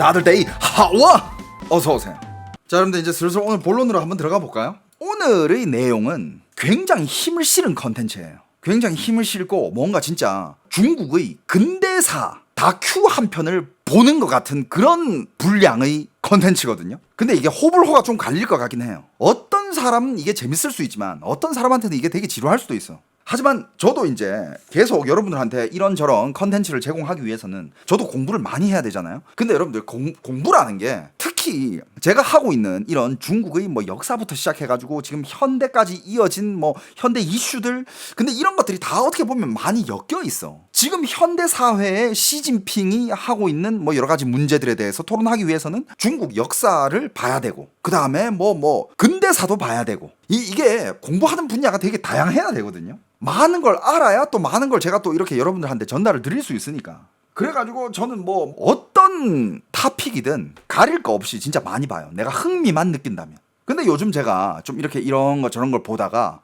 다들 데이 하와 어서오세요. 자, 여러분들 이제 슬슬 오늘 본론으로 한번 들어가 볼까요? 오늘의 내용은 굉장히 힘을 실은 컨텐츠예요. 굉장히 힘을 실고 뭔가 진짜 중국의 근대사 다큐 한 편을 보는 것 같은 그런 분량의 컨텐츠거든요. 근데 이게 호불호가 좀 갈릴 것 같긴 해요. 어떤 사람은 이게 재밌을 수 있지만 어떤 사람한테는 이게 되게 지루할 수도 있어. 하지만 저도 이제 계속 여러분들한테 이런저런 컨텐츠를 제공하기 위해서는 저도 공부를 많이 해야 되잖아요. 근데 여러분들 공부라는 게 특히 제가 하고 있는 이런 중국의 뭐 역사부터 시작해가지고 지금 현대까지 이어진 뭐 현대 이슈들, 근데 이런 것들이 다 어떻게 보면 많이 엮여 있어. 지금 현대 사회에 시진핑이 하고 있는 뭐 여러 가지 문제들에 대해서 토론하기 위해서는 중국 역사를 봐야 되고, 그 다음에 뭐 근대사도 봐야 되고, 이게 공부하는 분야가 되게 다양해야 되거든요. 많은 걸 알아야 또 많은 걸 제가 또 이렇게 여러분들한테 전달을 드릴 수 있으니까. 그래가지고 저는 뭐 어떤 타픽이든 가릴 거 없이 진짜 많이 봐요. 내가 흥미만 느낀다면. 근데 요즘 제가 좀 이렇게 이런 거 저런 걸 보다가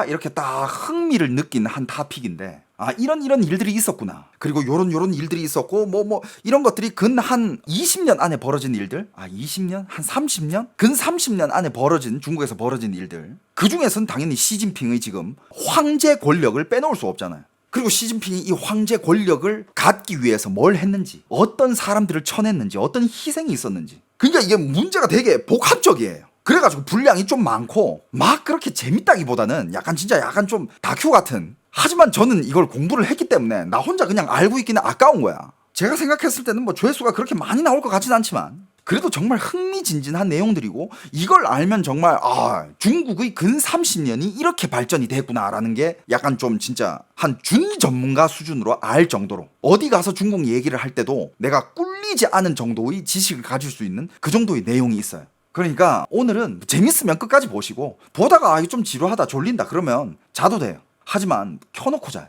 이렇게 딱 흥미를 느낀 한 타픽인데, 아, 이런 일들이 있었구나. 그리고 요런 일들이 있었고, 뭐 이런 것들이 근 한 20년 안에 벌어진 일들, 20년? 한 30년? 근 30년 안에 벌어진, 중국에서 벌어진 일들. 그 중에서는 당연히 시진핑의 지금 황제 권력을 빼놓을 수 없잖아요. 그리고 시진핑이 이 황제 권력을 갖기 위해서 뭘 했는지, 어떤 사람들을 쳐냈는지, 어떤 희생이 있었는지. 그러니까 이게 문제가 되게 복합적이에요. 그래가지고 분량이 좀 많고 막 그렇게 재밌다기보다는 약간 좀 다큐 같은. 하지만 저는 이걸 공부를 했기 때문에 나 혼자 그냥 알고 있기는 아까운 거야. 제가 생각했을 때는 뭐 조회수가 그렇게 많이 나올 것 같진 않지만 그래도 정말 흥미진진한 내용들이고, 이걸 알면 정말 중국의 근 30년이 이렇게 발전이 됐구나라는 게 약간 좀 진짜 한 준 전문가 수준으로 알 정도로, 어디 가서 중국 얘기를 할 때도 내가 꿀리지 않은 정도의 지식을 가질 수 있는 그 정도의 내용이 있어요. 그러니까 오늘은 재밌으면 끝까지 보시고, 보다가 이게 좀 지루하다, 졸린다 그러면 자도 돼요. 하지만 켜놓고 자요.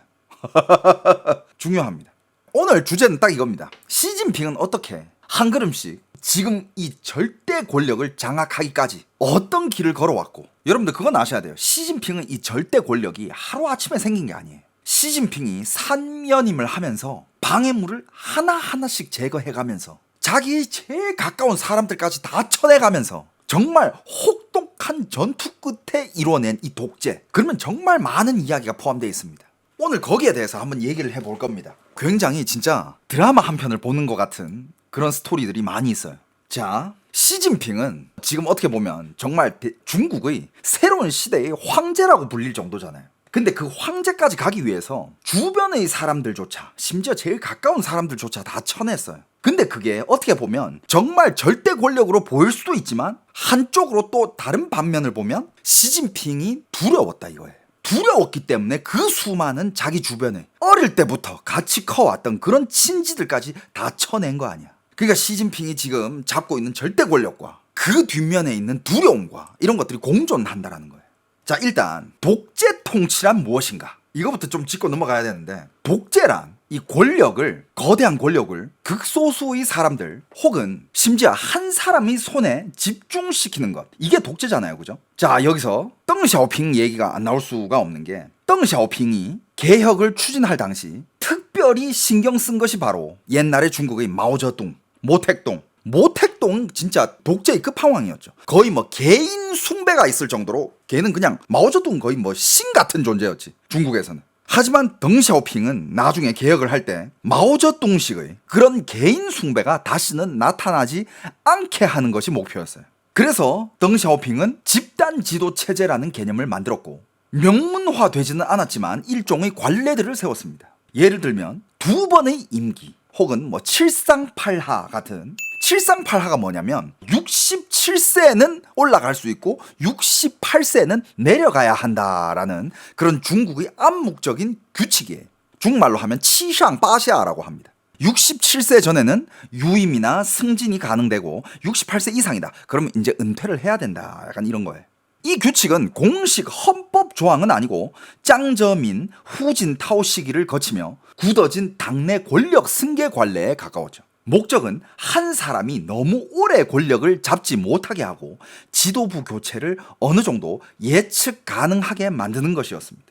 중요합니다. 오늘 주제는 딱 이겁니다. 시진핑은 어떻게 한 걸음씩 지금 이 절대 권력을 장악하기까지 어떤 길을 걸어왔고, 여러분들 그건 아셔야 돼요. 시진핑은 이 절대 권력이 하루아침에 생긴 게 아니에요. 시진핑이 산면임을 하면서 방해물을 하나하나씩 제거해가면서 자기 제일 가까운 사람들까지 다 쳐내가면서 정말 혹독한 전투 끝에 이뤄낸 이 독재. 그러면 정말 많은 이야기가 포함되어 있습니다. 오늘 거기에 대해서 한번 얘기를 해볼 겁니다. 굉장히 진짜 드라마 한 편을 보는 것 같은 그런 스토리들이 많이 있어요. 자, 시진핑은 지금 어떻게 보면 정말 중국의 새로운 시대의 황제라고 불릴 정도잖아요. 근데 그 황제까지 가기 위해서 주변의 사람들조차, 심지어 제일 가까운 사람들조차 다 쳐냈어요. 근데 그게 어떻게 보면 정말 절대 권력으로 보일 수도 있지만, 한쪽으로 또 다른 반면을 보면 시진핑이 두려웠다 이거예요. 두려웠기 때문에 그 수많은 자기 주변에 어릴 때부터 같이 커왔던 그런 친지들까지 다 쳐낸 거 아니야. 그러니까 시진핑이 지금 잡고 있는 절대 권력과 그 뒷면에 있는 두려움과 이런 것들이 공존한다라는 거예요. 자, 일단 독재 통치란 무엇인가? 이거부터 좀 짚고 넘어가야 되는데, 독재란 이 권력을, 거대한 권력을 극소수의 사람들 혹은 심지어 한 사람의 손에 집중시키는 것, 이게 독재잖아요, 그죠? 자, 여기서 덩샤오핑 얘기가 안 나올 수가 없는 게, 덩샤오핑이 개혁을 추진할 당시 특별히 신경 쓴 것이 바로 옛날의 중국의 마오쩌둥, 모택동 진짜 독재의 끝판왕이었죠. 거의 뭐 개인 숭배가 있을 정도로 걔는 그냥 마오쩌둥 거의 뭐 신 같은 존재였지, 중국에서는. 하지만 덩샤오핑은 나중에 개혁을 할 때 마오쩌둥식의 그런 개인 숭배가 다시는 나타나지 않게 하는 것이 목표였어요. 그래서 덩샤오핑은 집단 지도 체제라는 개념을 만들었고, 명문화되지는 않았지만 일종의 관례들을 세웠습니다. 예를 들면 2번의 임기 혹은 뭐 칠상팔하 같은. 칠상팔하가 뭐냐면 67세는 올라갈 수 있고 68세는 내려가야 한다라는 그런 중국의 암묵적인 규칙이에요. 중국말로 하면 치샹빠샤라고 합니다. 67세 전에는 유임이나 승진이 가능되고 68세 이상이다, 그러면 이제 은퇴를 해야 된다, 약간 이런 거예요. 이 규칙은 공식 헌법 조항은 아니고 짱저민 후진타오 시기를 거치며 굳어진 당내 권력 승계 관례에 가까웠죠. 목적은 한 사람이 너무 오래 권력을 잡지 못하게 하고 지도부 교체를 어느 정도 예측 가능하게 만드는 것이었습니다.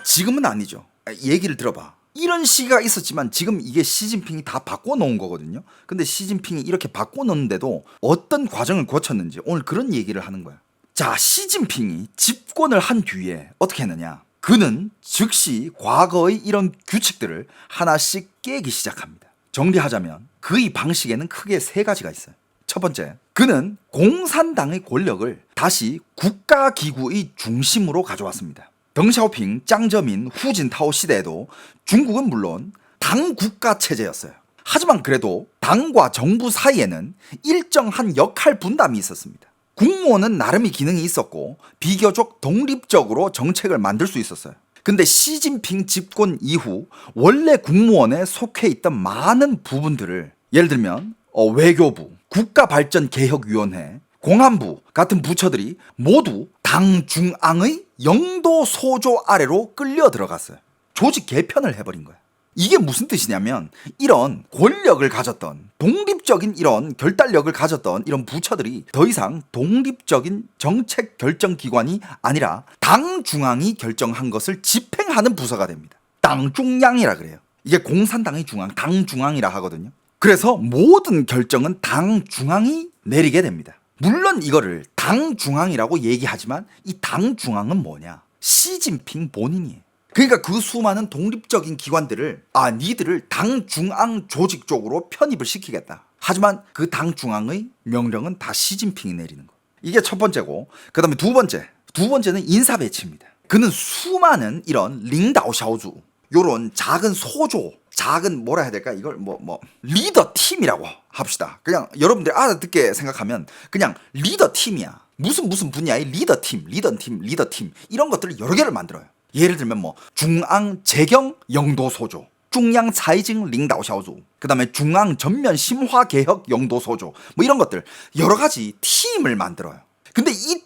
지금은 아니죠. 얘기를 들어봐. 이런 시기가 있었지만 지금 이게 시진핑이 다 바꿔놓은 거거든요. 근데 시진핑이 이렇게 바꿔놓는데도 어떤 과정을 거쳤는지 오늘 그런 얘기를 하는 거야. 자, 시진핑이 집권을 한 뒤에 어떻게 했느냐. 그는 즉시 과거의 이런 규칙들을 하나씩 깨기 시작합니다. 정리하자면 그의 방식에는 크게 세 가지가 있어요. 첫 번째, 그는 공산당의 권력을 다시 국가기구의 중심으로 가져왔습니다. 덩샤오핑, 짱저민, 후진타오 시대에도 중국은 물론 당국가 체제였어요. 하지만 그래도 당과 정부 사이에는 일정한 역할 분담이 있었습니다. 국무원은 나름의 기능이 있었고 비교적 독립적으로 정책을 만들 수 있었어요. 근데 시진핑 집권 이후 원래 국무원에 속해 있던 많은 부분들을 예를 들면 외교부, 국가발전개혁위원회, 공안부 같은 부처들이 모두 당 중앙의 영도 소조 아래로 끌려 들어갔어요. 조직 개편을 해버린 거야. 이게 무슨 뜻이냐면 이런 권력을 가졌던 독립적인 이런 결단력을 가졌던 이런 부처들이 더 이상 독립적인 정책 결정 기관이 아니라 당 중앙이 결정한 것을 집행하는 부서가 됩니다. 당 중앙이라 그래요. 이게 공산당의 중앙, 당 중앙이라 하거든요. 그래서 모든 결정은 당 중앙이 내리게 됩니다. 물론 이거를 당 중앙이라고 얘기하지만 이 당 중앙은 뭐냐? 시진핑 본인이에요. 그러니까 그 수많은 독립적인 기관들을 니들을 당 중앙 조직 쪽으로 편입을 시키겠다. 하지만 그 당 중앙의 명령은 다 시진핑이 내리는 거. 이게 첫 번째고, 그다음에 두 번째는 인사 배치입니다. 그는 수많은 이런 링다오샤오주, 요런 작은 소조, 작은 뭐라 해야 될까? 이걸 리더 팀이라고 합시다. 그냥 여러분들 알아듣게 생각하면 그냥 리더 팀이야. 무슨 분야의 리더 팀 이런 것들을 여러 개를 만들어요. 예를 들면 중앙 재경 영도 소조, 중앙 차이징 링다오샤오조, 그다음에 중앙 전면 심화 개혁 영도 소조, 이런 것들 여러 가지 팀을 만들어요. 근데 이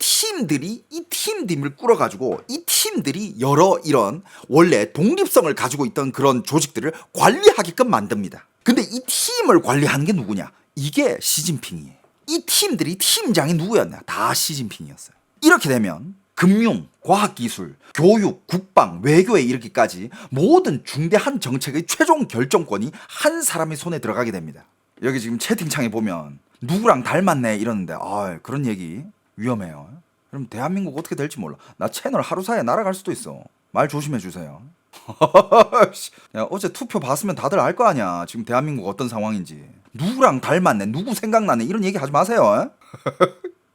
팀들을 꾸려가지고 이 팀들이 여러 이런 원래 독립성을 가지고 있던 그런 조직들을 관리하게끔 만듭니다. 근데 이 팀을 관리하는 게 누구냐? 이게 시진핑이에요. 이 팀들이 팀장이 누구였냐? 다 시진핑이었어요. 이렇게 되면 금융, 과학기술, 교육, 국방, 외교에 이르기까지 모든 중대한 정책의 최종 결정권이 한 사람의 손에 들어가게 됩니다. 여기 지금 채팅창에 보면 누구랑 닮았네 이러는데 그런 얘기 위험해요. 그럼 대한민국 어떻게 될지 몰라. 나 채널 하루 사이에 날아갈 수도 있어. 말 조심해 주세요. 야, 어제 투표 봤으면 다들 알 거 아니야. 지금 대한민국 어떤 상황인지. 누구랑 닮았네, 누구 생각나네 이런 얘기 하지 마세요.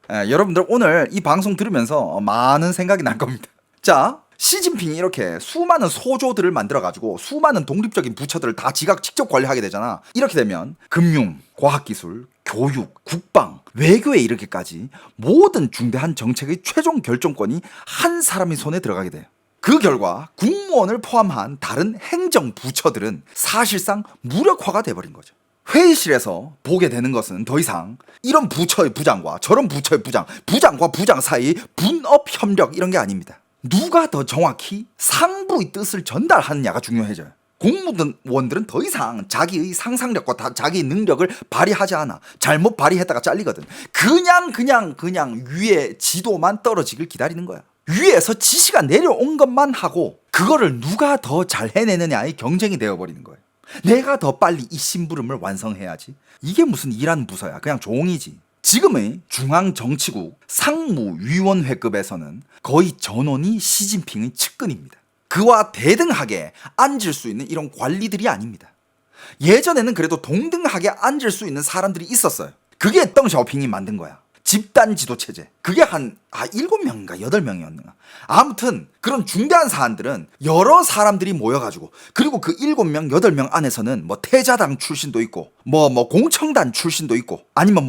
여러분들 오늘 이 방송 들으면서 많은 생각이 날 겁니다. 자, 시진핑이 이렇게 수많은 소조들을 만들어가지고 수많은 독립적인 부처들을 다 지가 직접 관리하게 되잖아. 이렇게 되면 금융, 과학기술, 교육, 국방, 외교에 이르기까지 모든 중대한 정책의 최종 결정권이 한 사람의 손에 들어가게 돼요. 그 결과 국무원을 포함한 다른 행정 부처들은 사실상 무력화가 돼버린 거죠. 회의실에서 보게 되는 것은 더 이상 이런 부처의 부장과 저런 부처의 부장과 부장 사이 분업 협력 이런 게 아닙니다. 누가 더 정확히 상부의 뜻을 전달하느냐가 중요해져요. 공무원들은 더 이상 자기의 상상력과 자기의 능력을 발휘하지 않아. 잘못 발휘했다가 잘리거든. 그냥 위에 지도만 떨어지길 기다리는 거야. 위에서 지시가 내려온 것만 하고 그거를 누가 더 잘 해내느냐의 경쟁이 되어버리는 거예요. 내가 더 빨리 이 심부름을 완성해야지. 이게 무슨 일하는 부서야. 그냥 종이지. 지금의 중앙정치국 상무위원회급에서는 거의 전원이 시진핑의 측근입니다. 그와 대등하게 앉을 수 있는 이런 관리들이 아닙니다. 예전에는 그래도 동등하게 앉을 수 있는 사람들이 있었어요. 그게 덩샤오핑이 만든 거야. 집단 지도 체제. 그게 한 7명인가 8명이었나. 아무튼 그런 중대한 사안들은 여러 사람들이 모여가지고, 그리고 그 7명 8명 안에서는 태자당 출신도 있고 공청단 출신도 있고 아니면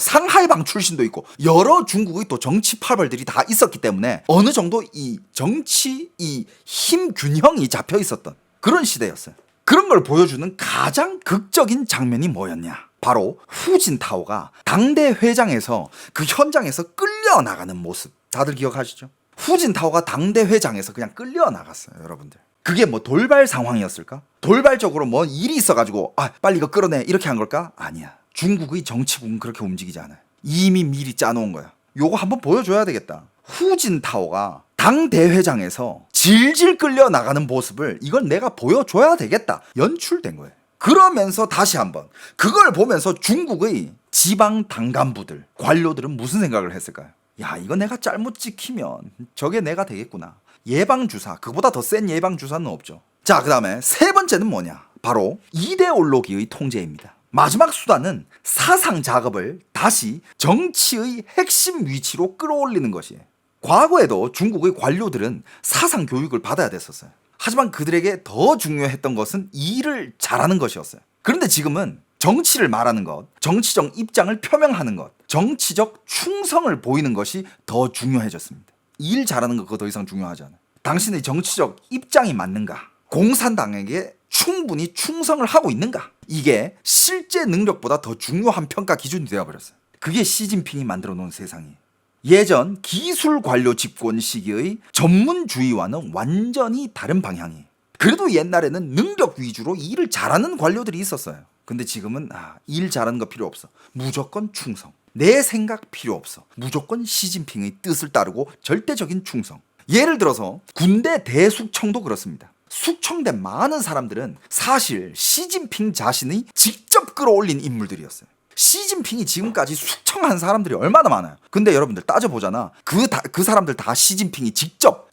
상하이방 출신도 있고 여러 중국의 또 정치 파벌들이 다 있었기 때문에 어느 정도 이 정치 이 힘 균형이 잡혀 있었던 그런 시대였어요. 그런 걸 보여주는 가장 극적인 장면이 뭐였냐? 바로 후진타오가 당대 회장에서 그 현장에서 끌려나가는 모습. 다들 기억하시죠? 후진타오가 당대 회장에서 그냥 끌려나갔어요, 여러분들. 그게 돌발 상황이었을까? 돌발적으로 일이 있어가지고 빨리 이거 끌어내 이렇게 한 걸까? 아니야. 중국의 정치국은 그렇게 움직이지 않아요. 이미 미리 짜놓은 거야. 요거 한번 보여줘야 되겠다. 후진타오가 당 대회장에서 질질 끌려 나가는 모습을 이걸 내가 보여줘야 되겠다. 연출된 거예요. 그러면서 다시 한번 그걸 보면서 중국의 지방 당간부들, 관료들은 무슨 생각을 했을까요? 야, 이거 내가 잘못 찍히면 저게 내가 되겠구나. 예방주사, 그보다 더 센 예방주사는 없죠. 자, 그 다음에 세 번째는 뭐냐? 바로 이데올로기의 통제입니다. 마지막 수단은 사상 작업을 다시 정치의 핵심 위치로 끌어올리는 것이에요. 과거에도 중국의 관료들은 사상 교육을 받아야 됐었어요. 하지만 그들에게 더 중요했던 것은 일을 잘하는 것이었어요. 그런데 지금은 정치를 말하는 것, 정치적 입장을 표명하는 것, 정치적 충성을 보이는 것이 더 중요해졌습니다. 일 잘하는 거 그거 더 이상 중요하지 않아요. 당신의 정치적 입장이 맞는가? 공산당에게 충분히 충성을 하고 있는가? 이게 실제 능력보다 더 중요한 평가 기준이 되어버렸어요. 그게 시진핑이 만들어 놓은 세상이에요. 예전 기술 관료 집권 시기의 전문주의와는 완전히 다른 방향이에요. 그래도 옛날에는 능력 위주로 일을 잘하는 관료들이 있었어요. 근데 지금은 일 잘하는 거 필요 없어. 무조건 충성. 내 생각 필요 없어. 무조건 시진핑의 뜻을 따르고 절대적인 충성. 예를 들어서 군대 대숙청도 그렇습니다. 숙청된 많은 사람들은 사실 시진핑 자신이 직접 끌어올린 인물들이었어요. 시진핑이 지금까지 숙청한 사람들이 얼마나 많아요. 근데 여러분들 따져보잖아. 그 사람들 다 시진핑이 직접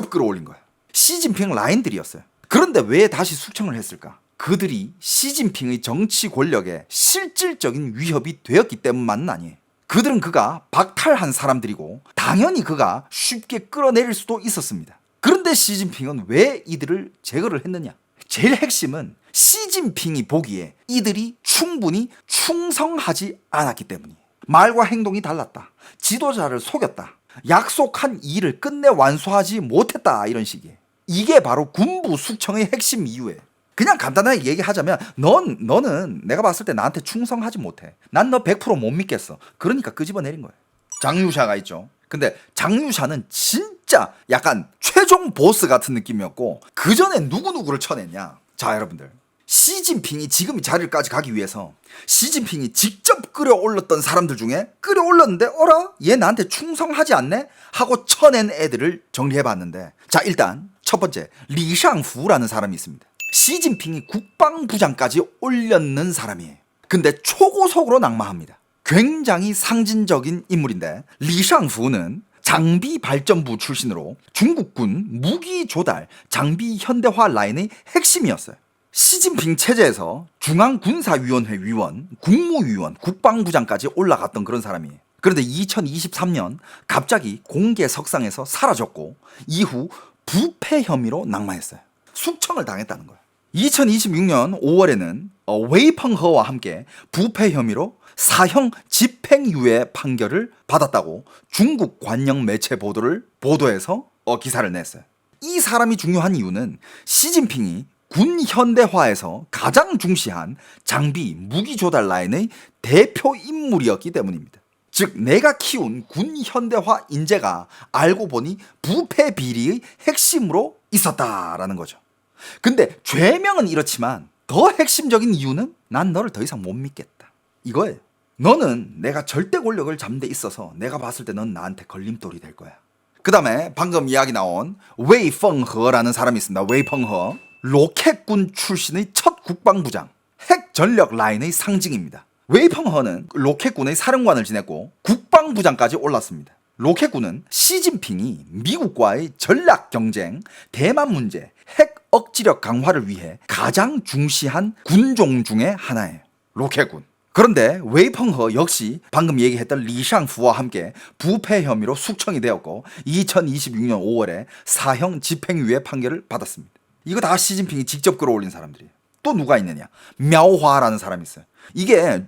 끌어올린 거야. 시진핑 라인들이었어요. 그런데 왜 다시 숙청을 했을까? 그들이 시진핑의 정치 권력에 실질적인 위협이 되었기 때문만은 아니에요. 그들은 그가 박탈한 사람들이고 당연히 그가 쉽게 끌어내릴 수도 있었습니다. 그런데 시진핑은 왜 이들을 제거를 했느냐? 제일 핵심은 시진핑이 보기에 이들이 충분히 충성하지 않았기 때문이에요. 말과 행동이 달랐다. 지도자를 속였다. 약속한 일을 끝내 완수하지 못했다. 이런 식이에요. 이게 바로 군부 숙청의 핵심 이유예요. 그냥 간단하게 얘기하자면 너는 내가 봤을 때 나한테 충성하지 못해. 난 너 100% 못 믿겠어. 그러니까 끄집어내린 거예요. 장유샤가 있죠. 근데 장유샤는 진짜 약간 최종 보스 같은 느낌이었고 그 전에 누구누구를 쳐냈냐. 자, 여러분들, 시진핑이 지금 이 자리까지 가기 위해서 시진핑이 직접 끌어올렸던 사람들 중에 끌어올렸는데 어라? 얘 나한테 충성하지 않네? 하고 쳐낸 애들을 정리해봤는데, 자, 일단 첫 번째 리샹푸라는 사람이 있습니다. 시진핑이 국방부장까지 올렸는 사람이에요. 근데 초고속으로 낙마합니다. 굉장히 상징적인 인물인데, 리샹푸는 장비 발전부 출신으로 중국군 무기 조달, 장비 현대화 라인의 핵심이었어요. 시진핑 체제에서 중앙군사위원회 위원, 국무위원, 국방부장까지 올라갔던 그런 사람이에요. 그런데 2023년 갑자기 공개 석상에서 사라졌고 이후 부패 혐의로 낙마했어요. 숙청을 당했다는 거예요. 2026년 5월에는 웨이펑허와 함께 부패 혐의로 사형 집행유예 판결을 받았다고 중국 관영 매체 보도에서 기사를 냈어요. 이 사람이 중요한 이유는 시진핑이 군 현대화에서 가장 중시한 장비, 무기 조달 라인의 대표 인물이었기 때문입니다. 즉 내가 키운 군 현대화 인재가 알고 보니 부패 비리의 핵심으로 있었다라는 거죠. 근데 죄명은 이렇지만 더 핵심적인 이유는 난 너를 더 이상 못 믿겠다. 이거예요. 너는 내가 절대 권력을 잡는 데 있어서 내가 봤을 때 넌 나한테 걸림돌이 될 거야. 그 다음에 방금 이야기 나온 웨이펑허라는 사람이 있습니다. 웨이펑허. 로켓군 출신의 첫 국방부장, 핵 전력 라인의 상징입니다. 웨이펑허는 로켓군의 사령관을 지냈고 국방부장까지 올랐습니다. 로켓군은 시진핑이 미국과의 전략 경쟁, 대만 문제, 핵 억지력 강화를 위해 가장 중시한 군종 중에 하나예요. 로켓군. 그런데 웨이펑허 역시 방금 얘기했던 리샹푸와 함께 부패 혐의로 숙청이 되었고 2026년 5월에 사형 집행유예 판결을 받았습니다. 이거 다 시진핑이 직접 끌어올린 사람들이에요. 또 누가 있느냐? мя오화라는 사람이 있어요. 이게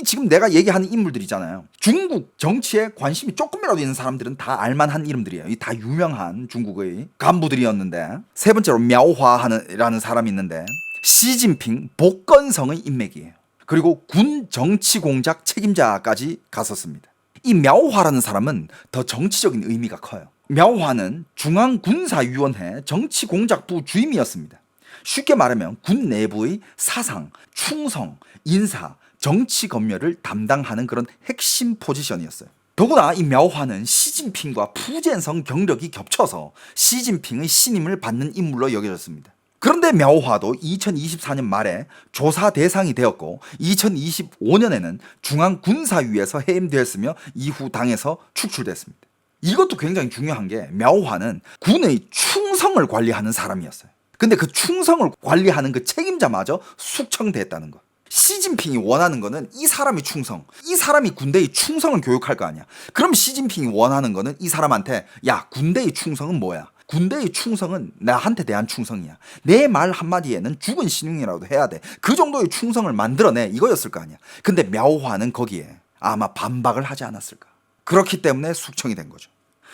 지금 내가 얘기하는 인물들이잖아요. 중국 정치에 관심이 조금이라도 있는 사람들은 다 알만한 이름들이에요. 이 다 유명한 중국의 간부들이었는데, 세 번째로 мя오화라는 사람이 있는데 시진핑 복건성의 인맥이에요. 그리고 군 정치 공작 책임자까지 갔었습니다. 이 мя오화라는 사람은 더 정치적인 의미가 커요. мя오화는 중앙군사위원회 정치공작부 주임이었습니다. 쉽게 말하면 군 내부의 사상, 충성, 인사, 정치 검열을 담당하는 그런 핵심 포지션이었어요. 더구나 이苗화는 시진핑과 푸젠성 경력이 겹쳐서 시진핑의 신임을 받는 인물로 여겨졌습니다. 그런데苗화도 2024년 말에 조사 대상이 되었고 2025년에는 중앙군사위에서 해임되었으며 이후 당에서 축출됐습니다. 이것도 굉장히 중요한 게苗화는 군의 충성을 관리하는 사람이었어요. 근데 그 충성을 관리하는 그 책임자마저 숙청됐다는 것. 시진핑이 원하는 거는 이 사람의 충성, 이 사람이 군대의 충성을 교육할 거 아니야. 그럼 시진핑이 원하는 거는 이 사람한테 야, 군대의 충성은 뭐야? 군대의 충성은 나한테 대한 충성이야. 내 말 한마디에는 죽은 신용이라도 해야 돼. 그 정도의 충성을 만들어내, 이거였을 거 아니야. 근데苗화는 거기에 아마 반박을 하지 않았을까. 그렇기 때문에 숙청이 된 거죠.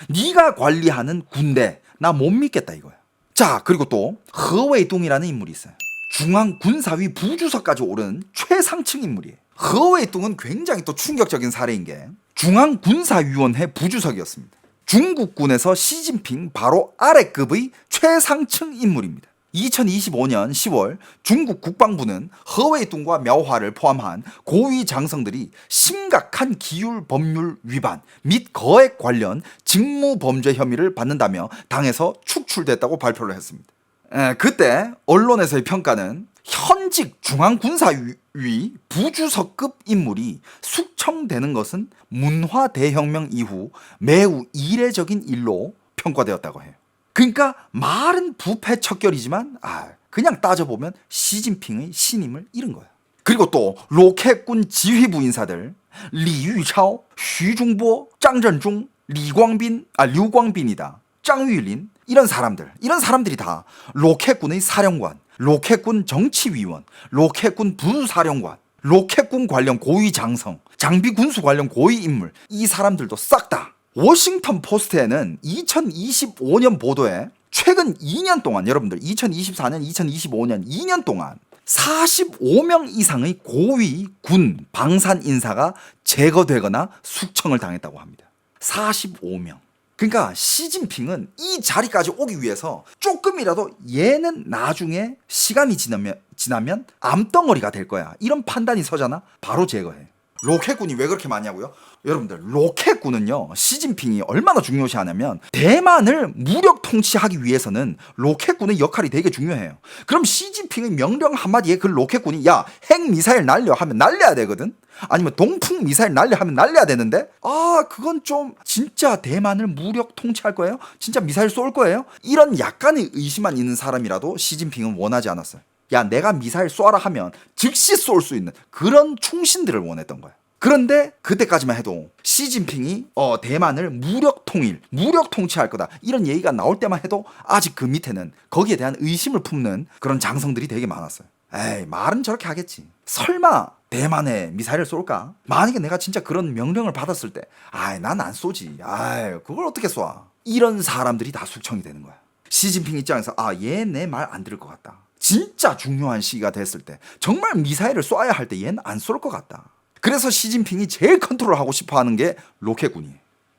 네가 관리하는 군대 나 못 믿겠다 이거야. 자, 그리고 또 허웨이동이라는 인물이 있어요. 중앙군사위 부주석까지 오른 최상층 인물이에요. 허웨이동은 굉장히 또 충격적인 사례인 게 중앙군사위원회 부주석이었습니다. 중국군에서 시진핑 바로 아래급의 최상층 인물입니다. 2025년 10월 중국 국방부는 허웨이동과苗화를 포함한 고위 장성들이 심각한 기율 법률 위반 및 거액 관련 직무 범죄 혐의를 받는다며 당에서 축출됐다고 발표를 했습니다. 그때 언론에서의 평가는 현직 중앙군사위 부주석급 인물이 숙청되는 것은 문화 대혁명 이후 매우 이례적인 일로 평가되었다고 해요. 그러니까 말은 부패 척결이지만 그냥 따져보면 시진핑의 신임을 잃은 거야. 그리고 또 로켓군 지휘부 인사들 리유차오,徐중보, 장전중, 류광빈이다. 짱유린 이런 사람들이 다 로켓군의 사령관, 로켓군 정치위원, 로켓군 부사령관, 로켓군 관련 고위 장성, 장비 군수 관련 고위 인물, 이 사람들도 싹 다. 워싱턴 포스트에는 2025년 보도에 최근 2년 동안, 여러분들 2024년, 2025년 2년 동안 45명 이상의 고위 군 방산 인사가 제거되거나 숙청을 당했다고 합니다. 45명. 그러니까 시진핑은 이 자리까지 오기 위해서 조금이라도 얘는 나중에 시간이 지나면 암덩어리가 될 거야, 이런 판단이 서잖아. 바로 제거해. 로켓군이 왜 그렇게 많냐고요? 여러분들, 로켓군은요, 시진핑이 얼마나 중요시하냐면 대만을 무력 통치하기 위해서는 로켓군의 역할이 되게 중요해요. 그럼 시진핑의 명령 한마디에 그 로켓군이 야, 핵미사일 날려 하면 날려야 되거든. 아니면 동풍 미사일 날려 하면 날려야 되는데 그건 좀 진짜 대만을 무력 통치할 거예요? 진짜 미사일 쏠 거예요? 이런 약간의 의심만 있는 사람이라도 시진핑은 원하지 않았어요. 야, 내가 미사일 쏘아라 하면 즉시 쏠 수 있는 그런 충신들을 원했던 거야. 그런데 그때까지만 해도 시진핑이 대만을 무력 통치할 거다, 이런 얘기가 나올 때만 해도 아직 그 밑에는 거기에 대한 의심을 품는 그런 장성들이 되게 많았어요. 에이, 말은 저렇게 하겠지. 설마 대만에 미사일을 쏠까? 만약에 내가 진짜 그런 명령을 받았을 때 난 안 쏘지. 그걸 어떻게 쏴? 이런 사람들이 다 숙청이 되는 거야. 시진핑 입장에서 얘 내 말 안 들을 것 같다. 진짜 중요한 시기가 됐을 때, 정말 미사일을 쏴야 할 때 얘는 안 쏠 것 같다. 그래서 시진핑이 제일 컨트롤하고 싶어하는 게 로켓군이에요.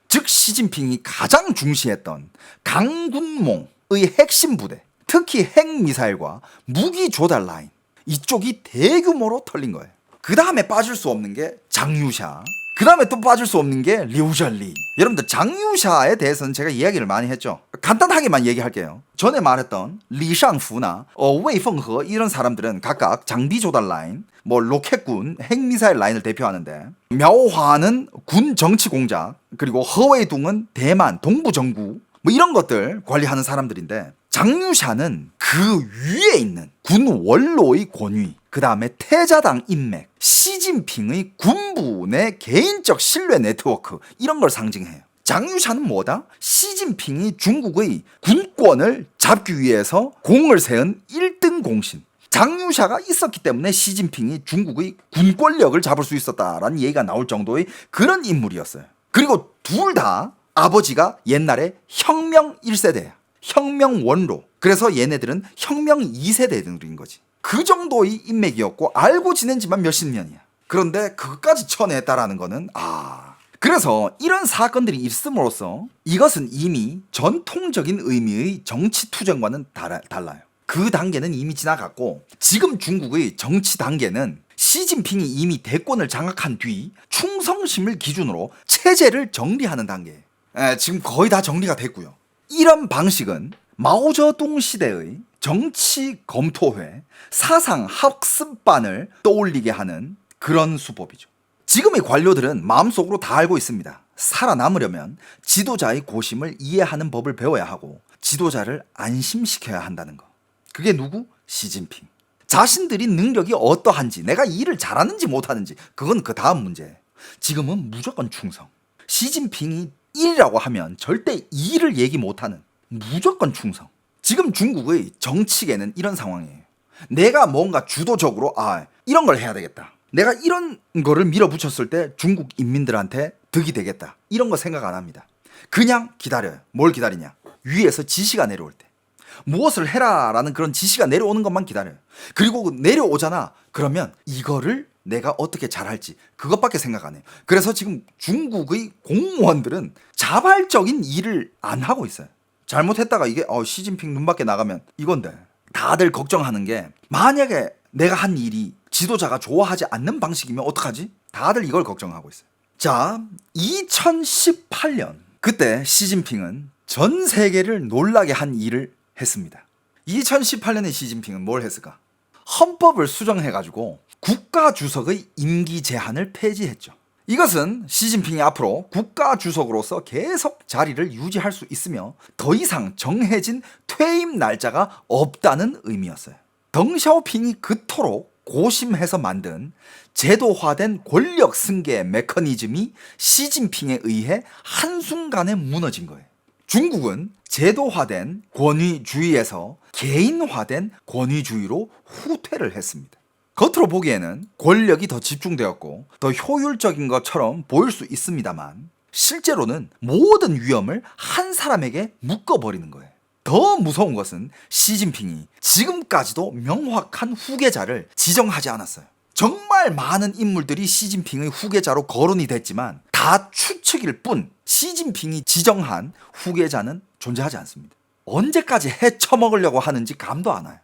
즉 시진핑이 가장 중시했던 강군몽의 핵심 부대, 특히 핵미사일과 무기 조달 라인, 이쪽이 대규모로 털린 거예요. 그 다음에 빠질 수 없는 게 장유샤, 그 다음에 또 빠질 수 없는 게 류전리. 여러분들, 장유샤에 대해서는 제가 이야기를 많이 했죠. 간단하게만 얘기할게요. 전에 말했던 리상푸나 웨이펑허 이런 사람들은 각각 장비 조달 라인, 로켓군, 핵미사일 라인을 대표하는데,苗화는 군 정치 공작, 그리고 허웨이동은 대만 동부 정부 이런 것들 관리하는 사람들인데, 장유샤는 그 위에 있는 군 원로의 권위, 그 다음에 태자당 인맥, 시진핑의 군부 내 개인적 신뢰 네트워크, 이런 걸 상징해요. 장유샤는 뭐다? 시진핑이 중국의 군권을 잡기 위해서 공을 세운 1등 공신. 장유샤가 있었기 때문에 시진핑이 중국의 군 권력을 잡을 수 있었다라는 얘기가 나올 정도의 그런 인물이었어요. 그리고 둘 다 아버지가 옛날에 혁명 1세대야. 혁명 원로. 그래서 얘네들은 혁명 2세대들인 거지. 그 정도의 인맥이었고 알고 지낸 지만 몇십 년이야. 그런데 그것까지 쳐냈다라는 거는 그래서 이런 사건들이 있음으로써 이것은 이미 전통적인 의미의 정치 투쟁과는 달라요. 그 단계는 이미 지나갔고 지금 중국의 정치 단계는 시진핑이 이미 대권을 장악한 뒤 충성심을 기준으로 체제를 정리하는 단계예요. 지금 거의 다 정리가 됐고요. 이런 방식은 마오쩌둥 시대의 정치 검토회, 사상 학습반을 떠올리게 하는 그런 수법이죠. 지금의 관료들은 마음속으로 다 알고 있습니다. 살아남으려면 지도자의 고심을 이해하는 법을 배워야 하고 지도자를 안심시켜야 한다는 거. 그게 누구? 시진핑. 자신들이 능력이 어떠한지, 내가 일을 잘하는지 못하는지 그건 그 다음 문제예요. 지금은 무조건 충성. 시진핑이 1이라고 하면 절대 2를 얘기 못하는 무조건 충성. 지금 중국의 정치계는 이런 상황이에요. 내가 뭔가 주도적으로 이런 걸 해야 되겠다. 내가 이런 거를 밀어붙였을 때 중국 인민들한테 득이 되겠다. 이런 거 생각 안 합니다. 그냥 기다려요. 뭘 기다리냐? 위에서 지시가 내려올 때. 무엇을 해라라는 그런 지시가 내려오는 것만 기다려요. 그리고 내려오잖아. 그러면 이거를 내가 어떻게 잘할지 그것밖에 생각 안 해요. 그래서 지금 중국의 공무원들은 자발적인 일을 안 하고 있어요. 잘못했다가 이게 시진핑 눈밖에 나가면 이건데 다들 걱정하는 게 만약에 내가 한 일이 지도자가 좋아하지 않는 방식이면 어떡하지? 다들 이걸 걱정하고 있어요. 자, 2018년 그때 시진핑은 전 세계를 놀라게 한 일을 했습니다. 2018년에 시진핑은 뭘 했을까? 헌법을 수정해가지고 국가주석의 임기 제한을 폐지했죠. 이것은 시진핑이 앞으로 국가주석으로서 계속 자리를 유지할 수 있으며 더 이상 정해진 퇴임 날짜가 없다는 의미였어요. 덩샤오핑이 그토록 고심해서 만든 제도화된 권력 승계 메커니즘이 시진핑에 의해 한순간에 무너진 거예요. 중국은 제도화된 권위주의에서 개인화된 권위주의로 후퇴를 했습니다. 겉으로 보기에는 권력이 더 집중되었고 더 효율적인 것처럼 보일 수 있습니다만 실제로는 모든 위험을 한 사람에게 묶어버리는 거예요. 더 무서운 것은 시진핑이 지금까지도 명확한 후계자를 지정하지 않았어요. 정말 많은 인물들이 시진핑의 후계자로 거론이 됐지만 다 추측일 뿐 시진핑이 지정한 후계자는 존재하지 않습니다. 언제까지 헤쳐먹으려고 하는지 감도 안 와요.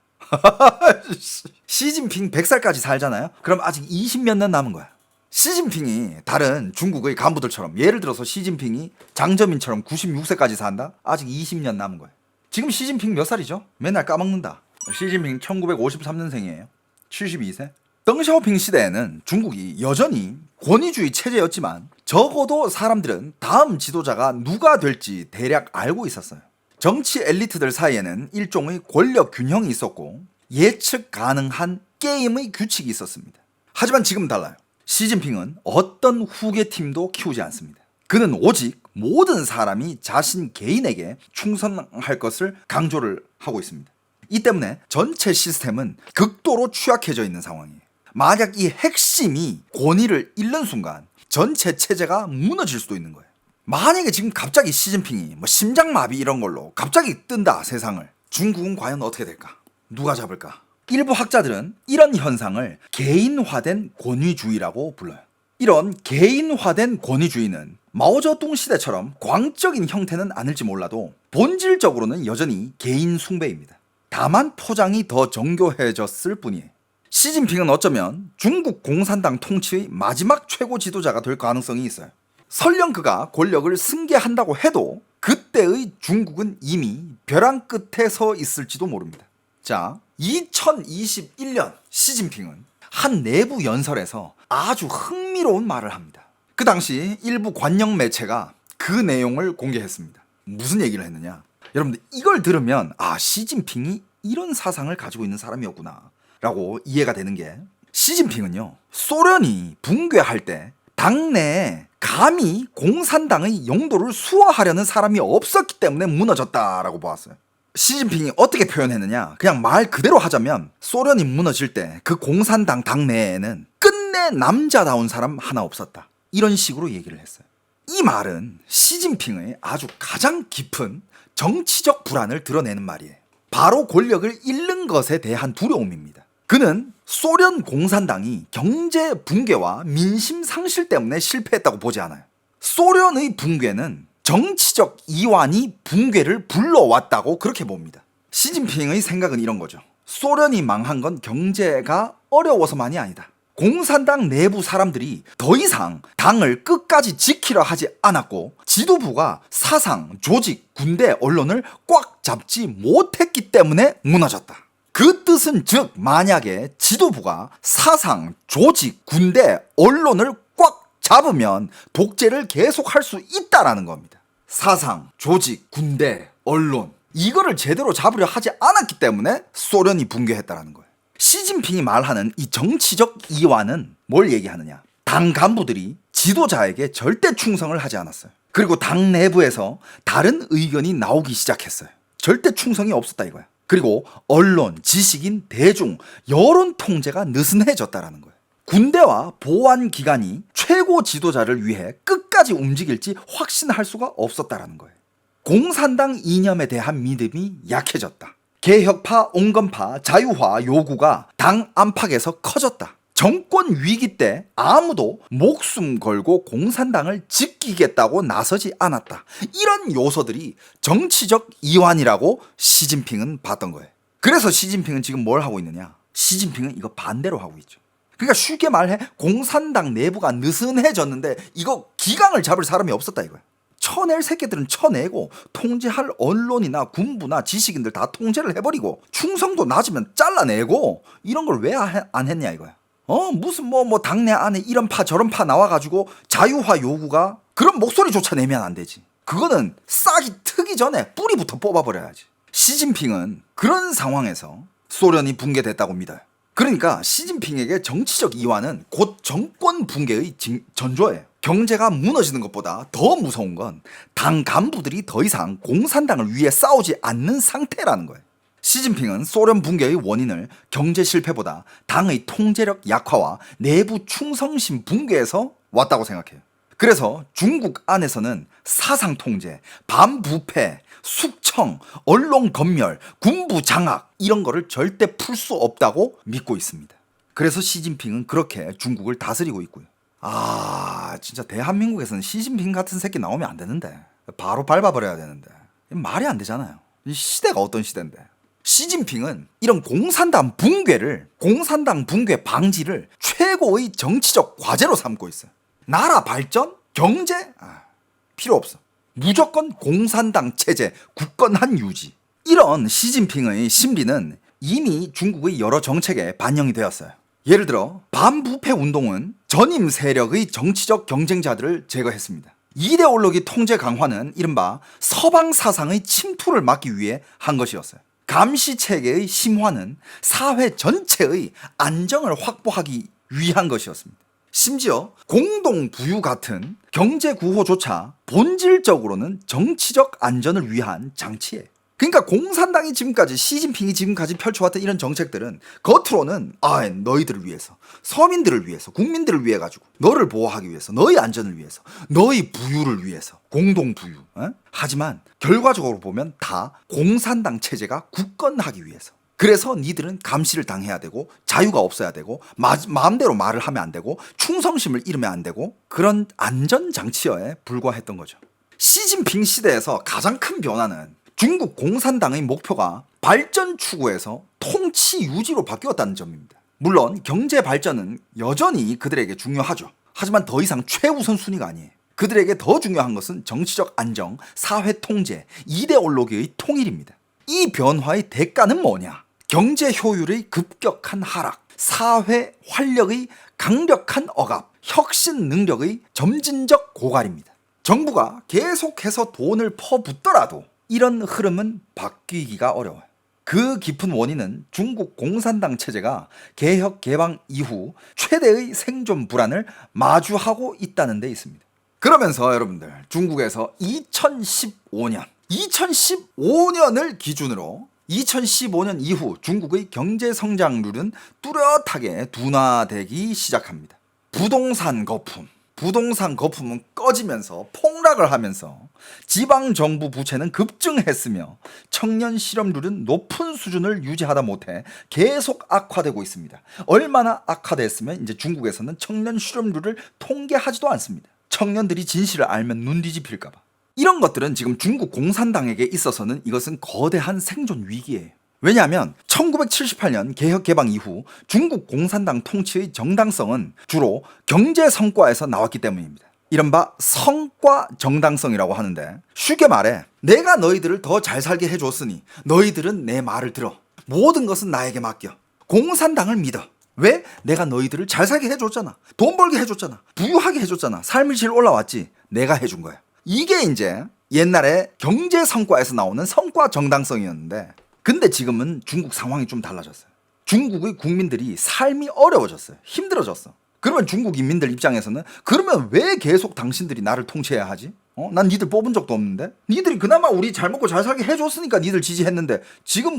시진핑 100살까지 살잖아요. 그럼 아직 20몇 년 남은 거야. 시진핑이 다른 중국의 간부들처럼 예를 들어서 시진핑이 장저민처럼 96세까지 산다? 아직 20년 남은 거야. 지금 시진핑 몇 살이죠? 맨날 까먹는다. 시진핑 1953년생이에요. 72세. 덩샤오핑 시대에는 중국이 여전히 권위주의 체제였지만 적어도 사람들은 다음 지도자가 누가 될지 대략 알고 있었어요. 정치 엘리트들 사이에는 일종의 권력 균형이 있었고 예측 가능한 게임의 규칙이 있었습니다. 하지만 지금 달라요. 시진핑은 어떤 후계팀도 키우지 않습니다. 그는 오직 모든 사람이 자신 개인에게 충성할 것을 강조를 하고 있습니다. 이 때문에 전체 시스템은 극도로 취약해져 있는 상황이에요. 만약 이 핵심이 권위를 잃는 순간 전체 체제가 무너질 수도 있는 거예요. 만약에 지금 갑자기 시진핑이 심장마비 이런 걸로 갑자기 뜬다 세상을, 중국은 과연 어떻게 될까? 누가 잡을까? 일부 학자들은 이런 현상을 개인화된 권위주의라고 불러요. 이런 개인화된 권위주의는 마오쩌둥 시대처럼 광적인 형태는 아닐지 몰라도 본질적으로는 여전히 개인 숭배입니다. 다만 포장이 더 정교해졌을 뿐이에요. 시진핑은 어쩌면 중국 공산당 통치의 마지막 최고 지도자가 될 가능성이 있어요. 설령 그가 권력을 승계한다고 해도 그때의 중국은 이미 벼랑 끝에 서 있을지도 모릅니다. 자, 2021년 시진핑은 한 내부 연설에서 아주 흥미로운 말을 합니다. 그 당시 일부 관영 매체가 그 내용을 공개했습니다. 무슨 얘기를 했느냐? 여러분들 이걸 들으면 시진핑이 이런 사상을 가지고 있는 사람이었구나 라고 이해가 되는 게, 시진핑은요 소련이 붕괴할 때 당내에 감히 공산당의 용도를 수호하려는 사람이 없었기 때문에 무너졌다라고 보았어요. 시진핑이 어떻게 표현했느냐, 그냥 말 그대로 하자면 소련이 무너질 때 그 공산당 당내에는 끝내 남자다운 사람 하나 없었다, 이런 식으로 얘기를 했어요. 이 말은 시진핑의 아주 가장 깊은 정치적 불안을 드러내는 말이에요. 바로 권력을 잃는 것에 대한 두려움입니다. 그는 소련 공산당이 경제 붕괴와 민심 상실 때문에 실패했다고 보지 않아요. 소련의 붕괴는 정치적 이완이 붕괴를 불러왔다고 그렇게 봅니다. 시진핑의 생각은 이런 거죠. 소련이 망한 건 경제가 어려워서만이 아니다. 공산당 내부 사람들이 더 이상 당을 끝까지 지키려 하지 않았고 지도부가 사상, 조직, 군대, 언론을 꽉 잡지 못했기 때문에 무너졌다. 그 뜻은 즉 만약에 지도부가 사상, 조직, 군대, 언론을 꽉 잡으면 독재를 계속할 수 있다라는 겁니다. 사상, 조직, 군대, 언론 이거를 제대로 잡으려 하지 않았기 때문에 소련이 붕괴했다라는 거예요. 시진핑이 말하는 이 정치적 이완은 뭘 얘기하느냐? 당 간부들이 지도자에게 절대 충성을 하지 않았어요. 그리고 당 내부에서 다른 의견이 나오기 시작했어요. 절대 충성이 없었다 이거야. 그리고 언론, 지식인, 대중, 여론 통제가 느슨해졌다라는 거예요. 군대와 보안기관이 최고 지도자를 위해 끝까지 움직일지 확신할 수가 없었다라는 거예요. 공산당 이념에 대한 믿음이 약해졌다. 개혁파, 온건파, 자유화 요구가 당 안팎에서 커졌다. 정권 위기 때 아무도 목숨 걸고 공산당을 지키겠다고 나서지 않았다. 이런 요소들이 정치적 이완이라고 시진핑은 봤던 거예요. 그래서 시진핑은 지금 뭘 하고 있느냐? 시진핑은 이거 반대로 하고 있죠. 그러니까 쉽게 말해 공산당 내부가 느슨해졌는데 이거 기강을 잡을 사람이 없었다 이거야. 쳐낼 새끼들은 쳐내고 통제할 언론이나 군부나 지식인들 다 통제를 해버리고 충성도 낮으면 잘라내고 이런 걸 왜 안 했냐 이거야. 무슨 뭐 당내 안에 이런 파 저런 파 나와가지고 자유화 요구가 그런 목소리조차 내면 안 되지. 그거는 싹이 트기 전에 뿌리부터 뽑아버려야지. 시진핑은 그런 상황에서 소련이 붕괴됐다고 믿어요. 그러니까 시진핑에게 정치적 이완은 곧 정권 붕괴의 전조예요. 경제가 무너지는 것보다 더 무서운 건 당 간부들이 더 이상 공산당을 위해 싸우지 않는 상태라는 거예요. 시진핑은 소련 붕괴의 원인을 경제 실패보다 당의 통제력 약화와 내부 충성심 붕괴에서 왔다고 생각해요. 그래서 중국 안에서는 사상 통제, 반부패, 숙청, 언론 검열, 군부 장악 이런 거를 절대 풀 수 없다고 믿고 있습니다. 그래서 시진핑은 그렇게 중국을 다스리고 있고요. 진짜 대한민국에서는 시진핑 같은 새끼 나오면 안 되는데 바로 밟아버려야 되는데 말이 안 되잖아요. 이 시대가 어떤 시대인데. 시진핑은 이런 공산당 붕괴 방지를 최고의 정치적 과제로 삼고 있어요. 나라 발전? 경제? 필요 없어. 무조건 공산당 체제, 굳건한 유지. 이런 시진핑의 심리는 이미 중국의 여러 정책에 반영이 되었어요. 예를 들어 반부패 운동은 전임 세력의 정치적 경쟁자들을 제거했습니다. 이데올로기 통제 강화는 이른바 서방 사상의 침투를 막기 위해 한 것이었어요. 감시체계의 심화는 사회 전체의 안정을 확보하기 위한 것이었습니다. 심지어 공동부유 같은 경제 구호조차 본질적으로는 정치적 안전을 위한 장치예요. 그러니까 공산당이 지금까지 시진핑이 지금까지 펼쳐왔던 이런 정책들은 겉으로는 너희들을 위해서, 서민들을 위해서, 국민들을 위해 가지고 너를 보호하기 위해서, 너의 안전을 위해서, 너의 부유를 위해서, 공동부유. 하지만 결과적으로 보면 다 공산당 체제가 굳건하기 위해서. 그래서 니들은 감시를 당해야 되고 자유가 없어야 되고 마음대로 말을 하면 안 되고 충성심을 잃으면 안 되고 그런 안전장치여에 불과했던 거죠. 시진핑 시대에서 가장 큰 변화는 중국 공산당의 목표가 발전 추구에서 통치 유지로 바뀌었다는 점입니다. 물론 경제 발전은 여전히 그들에게 중요하죠. 하지만 더 이상 최우선 순위가 아니에요. 그들에게 더 중요한 것은 정치적 안정, 사회 통제, 이데올로기의 통일입니다. 이 변화의 대가는 뭐냐? 경제 효율의 급격한 하락, 사회 활력의 강력한 억압, 혁신 능력의 점진적 고갈입니다. 정부가 계속해서 돈을 퍼붓더라도 이런 흐름은 바뀌기가 어려워요. 그 깊은 원인은 중국 공산당 체제가 개혁 개방 이후 최대의 생존 불안을 마주하고 있다는 데 있습니다. 그러면서 여러분들 중국에서 2015년을 기준으로 2015년 이후 중국의 경제 성장률은 뚜렷하게 둔화되기 시작합니다. 부동산 거품은 꺼지면서 폭락을 하면서 지방정부 부채는 급증했으며 청년 실업률은 높은 수준을 유지하다 못해 계속 악화되고 있습니다. 얼마나 악화됐으면 이제 중국에서는 청년 실업률을 통계하지도 않습니다. 청년들이 진실을 알면 눈 뒤집힐까봐. 이런 것들은 지금 중국 공산당에게 있어서는 이것은 거대한 생존 위기예요. 왜냐하면 1978년 개혁 개방 이후 중국 공산당 통치의 정당성은 주로 경제 성과에서 나왔기 때문입니다. 이른바 성과 정당성이라고 하는데, 쉽게 말해 내가 너희들을 더 잘 살게 해줬으니 너희들은 내 말을 들어. 모든 것은 나에게 맡겨. 공산당을 믿어. 왜? 내가 너희들을 잘 살게 해줬잖아. 돈 벌게 해줬잖아. 부유하게 해줬잖아. 삶의 질 올라왔지. 내가 해준 거야. 이게 이제 옛날에 경제 성과에서 나오는 성과 정당성이었는데, 근데 지금은 중국 상황이 좀 달라졌어요. 중국의 국민들이 삶이 어려워졌어요. 힘들어졌어. 그러면 중국 인민들 입장에서는 그러면 왜 계속 당신들이 나를 통치해야 하지? 난 니들 뽑은 적도 없는데? 니들이 그나마 우리 잘 먹고 잘 살게 해줬으니까 니들 지지했는데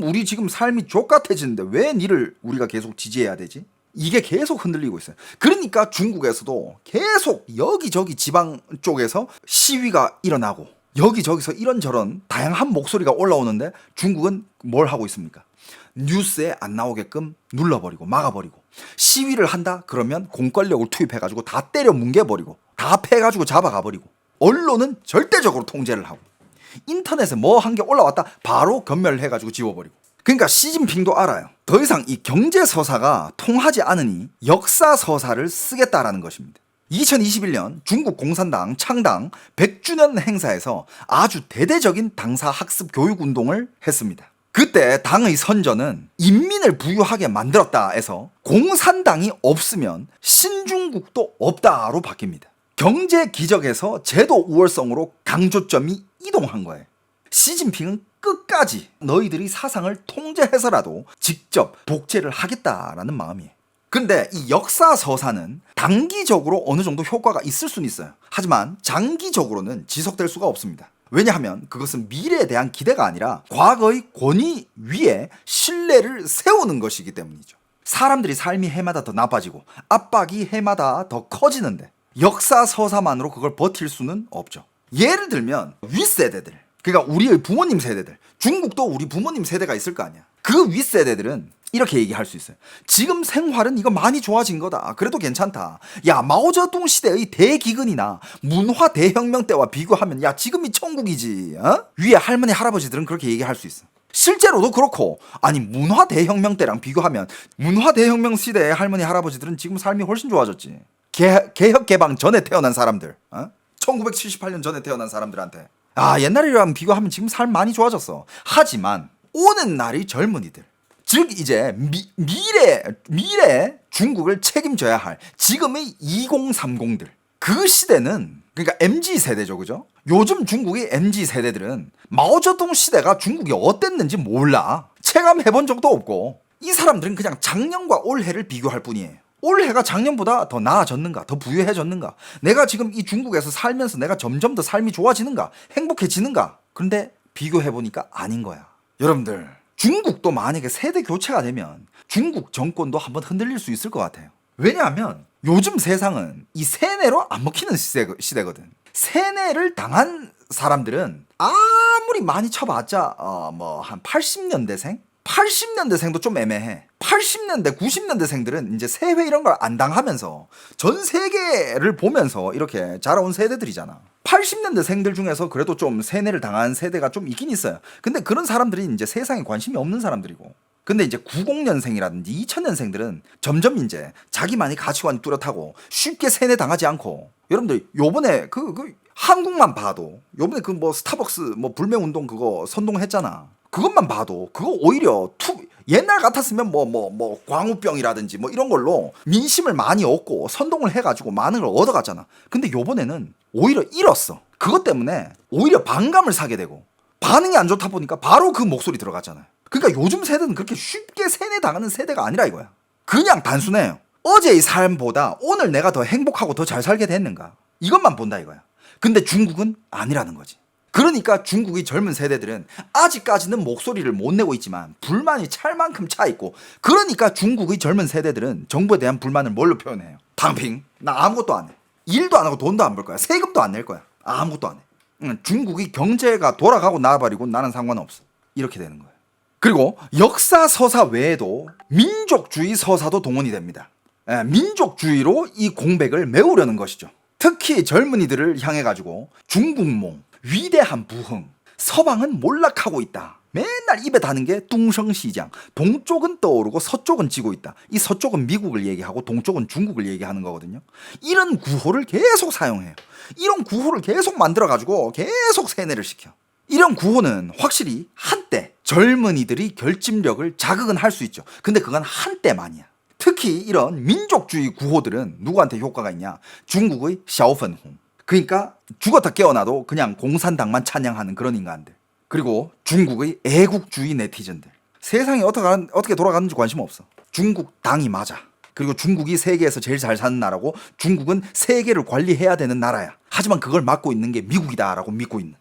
우리 지금 삶이 족같아지는데 왜 니를 우리가 계속 지지해야 되지? 이게 계속 흔들리고 있어요. 그러니까 중국에서도 계속 여기저기 지방 쪽에서 시위가 일어나고 여기저기서 이런저런 다양한 목소리가 올라오는데, 중국은 뭘 하고 있습니까? 뉴스에 안 나오게끔 눌러버리고 막아버리고, 시위를 한다 그러면 공권력을 투입해가지고 다 때려 뭉개버리고 다 패가지고 잡아가버리고, 언론은 절대적으로 통제를 하고, 인터넷에 뭐 한 게 올라왔다 바로 검열해가지고 지워버리고. 그러니까 시진핑도 알아요. 더 이상 이 경제서사가 통하지 않으니 역사서사를 쓰겠다라는 것입니다. 2021년 중국 공산당 창당 100주년 행사에서 아주 대대적인 당사 학습 교육 운동을 했습니다. 그때 당의 선전은 인민을 부유하게 만들었다 해서 공산당이 없으면 신중국도 없다로 바뀝니다. 경제 기적에서 제도 우월성으로 강조점이 이동한 거예요. 시진핑은 끝까지 너희들이 사상을 통제해서라도 직접 독재를 하겠다라는 마음이에요. 근데 이 역사서사는 단기적으로 어느 정도 효과가 있을 수는 있어요. 하지만 장기적으로는 지속될 수가 없습니다. 왜냐하면 그것은 미래에 대한 기대가 아니라 과거의 권위 위에 신뢰를 세우는 것이기 때문이죠. 사람들이 삶이 해마다 더 나빠지고 압박이 해마다 더 커지는데 역사서사만으로 그걸 버틸 수는 없죠. 예를 들면 윗세대들, 그러니까 우리의 부모님 세대들, 중국도 우리 부모님 세대가 있을 거 아니야. 그 윗세대들은 이렇게 얘기할 수 있어요. 지금 생활은 이거 많이 좋아진 거다. 그래도 괜찮다. 야, 마오쩌둥 시대의 대기근이나 문화 대혁명 때와 비교하면 야, 지금이 천국이지. 위에 할머니 할아버지들은 그렇게 얘기할 수 있어. 실제로도 그렇고, 아니 문화 대혁명 때랑 비교하면 문화 대혁명 시대의 할머니 할아버지들은 지금 삶이 훨씬 좋아졌지. 개혁 개방 전에 태어난 사람들, 1978년 전에 태어난 사람들한테 옛날이랑 비교하면 지금 삶 많이 좋아졌어. 하지만 오는 날의 젊은이들, 즉 이제 미래 중국을 책임져야 할 지금의 2030들, 그 시대는 그러니까 MZ 세대죠, 그죠? 요즘 중국의 MZ 세대들은 마오쩌둥 시대가 중국이 어땠는지 몰라. 체감해본 적도 없고, 이 사람들은 그냥 작년과 올해를 비교할 뿐이에요. 올해가 작년보다 더 나아졌는가, 더 부유해졌는가, 내가 지금 이 중국에서 살면서 내가 점점 더 삶이 좋아지는가, 행복해지는가. 그런데 비교해보니까 아닌 거야. 여러분들, 중국도 만약에 세대 교체가 되면 중국 정권도 한번 흔들릴 수 있을 것 같아요. 왜냐하면 요즘 세상은 이 세뇌로 안 먹히는 시대거든. 세뇌를 당한 사람들은 아무리 많이 쳐봤자 한 80년대생? 80년대생도 좀 애매해. 80년대, 90년대생들은 이제 세회 이런 걸 안 당하면서 전 세계를 보면서 이렇게 자라온 세대들이잖아. 80년대생들 중에서 그래도 좀 세뇌를 당한 세대가 좀 있긴 있어요. 근데 그런 사람들이 이제 세상에 관심이 없는 사람들이고. 근데 이제 90년생이라든지 2000년생들은 점점 이제 자기만의 가치관이 뚜렷하고 쉽게 세뇌 당하지 않고, 여러분들 요번에 한국만 봐도 요번에 스타벅스 불매운동 그거 선동했잖아. 그것만 봐도 그거 오히려 옛날 같았으면 광우병이라든지 이런 걸로 민심을 많이 얻고 선동을 해가지고 많은 걸 얻어갔잖아. 근데 요번에는 오히려 잃었어. 그것 때문에 오히려 반감을 사게 되고 반응이 안 좋다 보니까 바로 그 목소리 들어갔잖아요. 그러니까 요즘 세대는 그렇게 쉽게 세뇌 당하는 세대가 아니라 이거야. 그냥 단순해요. 어제의 삶보다 오늘 내가 더 행복하고 더 잘 살게 됐는가, 이것만 본다 이거야. 근데 중국은 아니라는 거지. 그러니까 중국의 젊은 세대들은 아직까지는 목소리를 못 내고 있지만 불만이 찰 만큼 차 있고, 그러니까 중국의 젊은 세대들은 정부에 대한 불만을 뭘로 표현해요? 당핑. 나 아무것도 안 해. 일도 안 하고 돈도 안 벌 거야. 세금도 안 낼 거야. 아무것도 안 해. 중국의 경제가 돌아가고 나와버리고 나는 상관없어. 이렇게 되는 거예요. 그리고 역사 서사 외에도 민족주의 서사도 동원이 됩니다. 민족주의로 이 공백을 메우려는 것이죠. 특히 젊은이들을 향해 가지고 중국몽, 위대한 부흥, 서방은 몰락하고 있다. 맨날 입에 다는 게 뚱성시장. 동쪽은 떠오르고 서쪽은 지고 있다. 이 서쪽은 미국을 얘기하고 동쪽은 중국을 얘기하는 거거든요. 이런 구호를 계속 사용해요. 이런 구호를 계속 만들어가지고 계속 세뇌를 시켜. 이런 구호는 확실히 한때 젊은이들이 결집력을 자극은 할 수 있죠. 근데 그건 한때만이야. 특히 이런 민족주의 구호들은 누구한테 효과가 있냐? 중국의 샤오펀홍. 그러니까 죽었다 깨어나도 그냥 공산당만 찬양하는 그런 인간들. 그리고 중국의 애국주의 네티즌들. 세상이 어떻게 돌아가는지 관심 없어. 중국 당이 맞아. 그리고 중국이 세계에서 제일 잘 사는 나라고, 중국은 세계를 관리해야 되는 나라야. 하지만 그걸 맡고 있는 게 미국이다라고 믿고 있는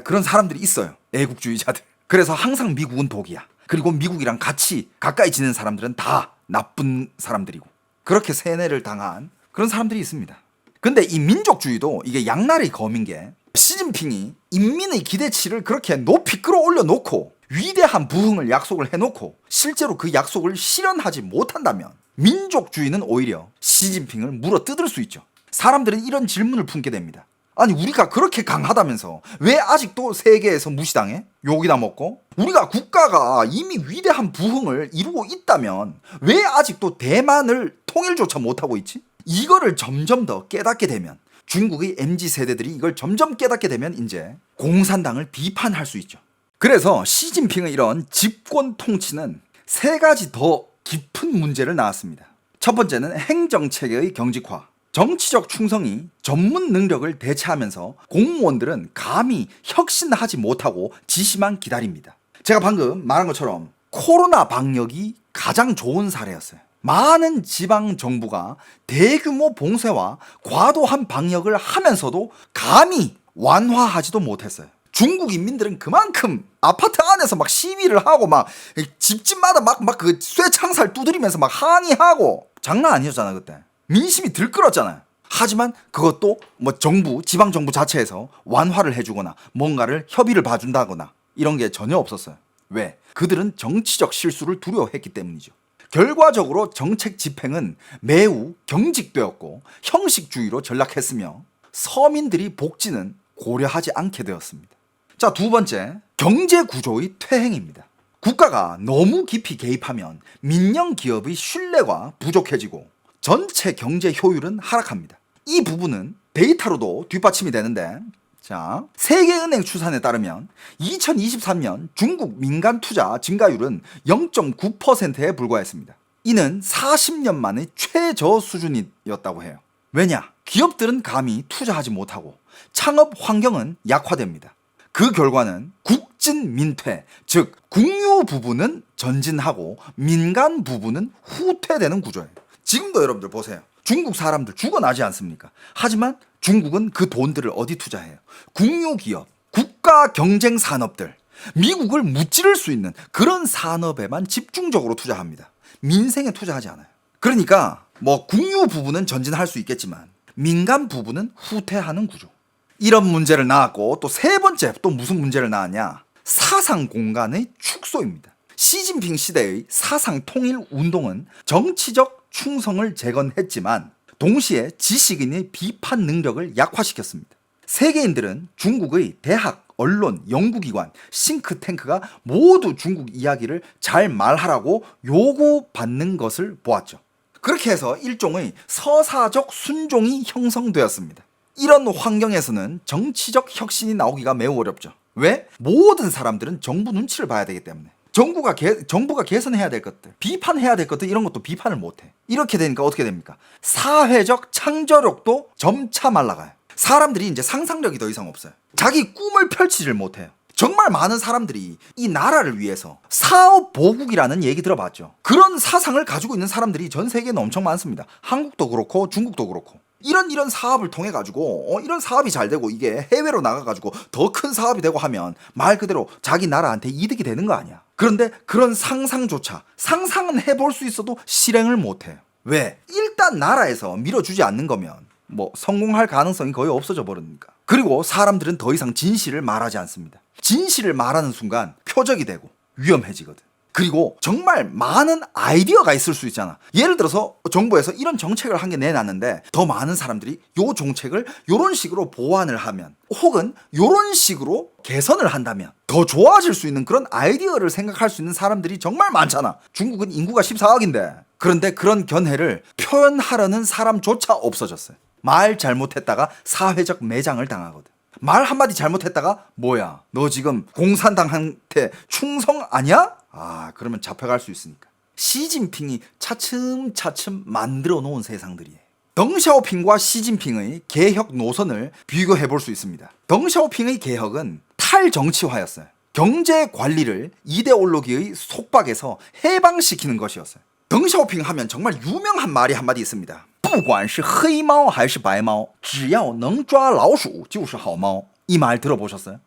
그런 사람들이 있어요. 애국주의자들. 그래서 항상 미국은 독이야. 그리고 미국이랑 같이 가까이 지낸 사람들은 다 나쁜 사람들이고, 그렇게 세뇌를 당한 그런 사람들이 있습니다. 근데 이 민족주의도 이게 양날의 검인 게, 시진핑이 인민의 기대치를 그렇게 높이 끌어올려 놓고 위대한 부흥을 약속을 해놓고 실제로 그 약속을 실현하지 못한다면 민족주의는 오히려 시진핑을 물어뜯을 수 있죠. 사람들은 이런 질문을 품게 됩니다. 아니, 우리가 그렇게 강하다면서 왜 아직도 세계에서 무시당해? 욕이나 먹고? 우리가 국가가 이미 위대한 부흥을 이루고 있다면 왜 아직도 대만을 통일조차 못하고 있지? 이거를 점점 더 깨닫게 되면, 중국의 MZ세대들이 이걸 점점 깨닫게 되면 이제 공산당을 비판할 수 있죠. 그래서 시진핑의 이런 집권 통치는 세 가지 더 깊은 문제를 낳았습니다. 첫 번째는 행정체계의 경직화. 정치적 충성이 전문 능력을 대체하면서 공무원들은 감히 혁신하지 못하고 지시만 기다립니다. 제가 방금 말한 것처럼 코로나 방역이 가장 좋은 사례였어요. 많은 지방 정부가 대규모 봉쇄와 과도한 방역을 하면서도 감히 완화하지도 못했어요. 중국 인민들은 그만큼 아파트 안에서 막 시위를 하고 막 집집마다 막 그 쇠창살 두드리면서 막 항의하고 장난 아니었잖아. 그때 민심이 들끓었잖아요. 하지만 그것도 뭐 정부, 지방 정부 자체에서 완화를 해주거나 뭔가를 협의를 봐준다거나 이런 게 전혀 없었어요. 왜? 그들은 정치적 실수를 두려워했기 때문이죠. 결과적으로 정책 집행은 매우 경직되었고 형식주의로 전락했으며 서민들이 복지는 고려하지 않게 되었습니다. 자, 두 번째, 경제 구조의 퇴행입니다. 국가가 너무 깊이 개입하면 민영 기업의 신뢰가 부족해지고 전체 경제 효율은 하락합니다. 이 부분은 데이터로도 뒷받침이 되는데, 자, 세계은행 추산에 따르면 2023년 중국 민간 투자 증가율은 0.9%에 불과했습니다. 이는 40년 만의 최저 수준이었다고 해요. 왜냐? 기업들은 감히 투자하지 못하고 창업 환경은 약화됩니다. 그 결과는 국진 민퇴, 즉 국유 부분은 전진하고 민간 부분은 후퇴되는 구조예요. 지금도 여러분들 보세요. 중국 사람들 죽어나지 않습니까? 하지만 중국은 그 돈들을 어디 투자해요? 국유기업, 국가 경쟁 산업들, 미국을 무찌를 수 있는 그런 산업에만 집중적으로 투자합니다. 민생에 투자하지 않아요. 그러니까 뭐 국유 부분은 전진할 수 있겠지만 민간 부분은 후퇴하는 구조. 이런 문제를 낳았고, 또 세 번째 또 무슨 문제를 낳았냐? 사상 공간의 축소입니다. 시진핑 시대의 사상 통일 운동은 정치적 충성을 재건했지만 동시에 지식인의 비판 능력을 약화시켰습니다. 세계인들은 중국의 대학, 언론, 연구기관, 싱크탱크가 모두 중국 이야기를 잘 말하라고 요구받는 것을 보았죠. 그렇게 해서 일종의 서사적 순종이 형성되었습니다. 이런 환경에서는 정치적 혁신이 나오기가 매우 어렵죠. 왜? 모든 사람들은 정부 눈치를 봐야 되기 때문에. 정부가 개선해야 될 것들, 비판해야 될 것들, 이런 것도 비판을 못해. 이렇게 되니까 어떻게 됩니까? 사회적 창조력도 점차 말라가요. 사람들이 이제 상상력이 더 이상 없어요. 자기 꿈을 펼치질 못해요. 정말 많은 사람들이 이 나라를 위해서 사업 보국이라는 얘기 들어봤죠. 그런 사상을 가지고 있는 사람들이 전 세계에는 엄청 많습니다. 한국도 그렇고 중국도 그렇고. 이런 사업을 통해 가지고 이런 사업이 잘 되고 이게 해외로 나가 가지고 더 큰 사업이 되고 하면 말 그대로 자기 나라한테 이득이 되는 거 아니야. 그런데 그런 상상조차, 상상은 해볼 수 있어도 실행을 못해요. 왜? 일단 나라에서 밀어주지 않는 거면 뭐 성공할 가능성이 거의 없어져 버리니까. 그리고 사람들은 더 이상 진실을 말하지 않습니다. 진실을 말하는 순간 표적이 되고 위험해지거든. 그리고 정말 많은 아이디어가 있을 수 있잖아. 예를 들어서 정부에서 이런 정책을 한 개 내놨는데 더 많은 사람들이 요 정책을 요런 식으로 보완을 하면 혹은 요런 식으로 개선을 한다면 더 좋아질 수 있는 그런 아이디어를 생각할 수 있는 사람들이 정말 많잖아. 중국은 인구가 14억인데 그런데 그런 견해를 표현하려는 사람조차 없어졌어요. 말 잘못했다가 사회적 매장을 당하거든. 말 한마디 잘못했다가 뭐야 너 지금 공산당한테 충성 아니야? 그러면 잡혀갈 수 있으니까. 시진핑이 차츰차츰 만들어 놓은 세상들이에요. 덩샤오핑과 시진핑의 개혁 노선을 비교해 볼 수 있습니다. 덩샤오핑의 개혁은 탈정치화였어요. 경제 관리를 이데올로기의 속박에서 해방시키는 것이었어요. 덩샤오핑 하면 정말 유명한 말이 한마디 있습니다. 不管是黑猫还是白猫只要能抓老鼠就是好猫. 이 말 들어보셨어요?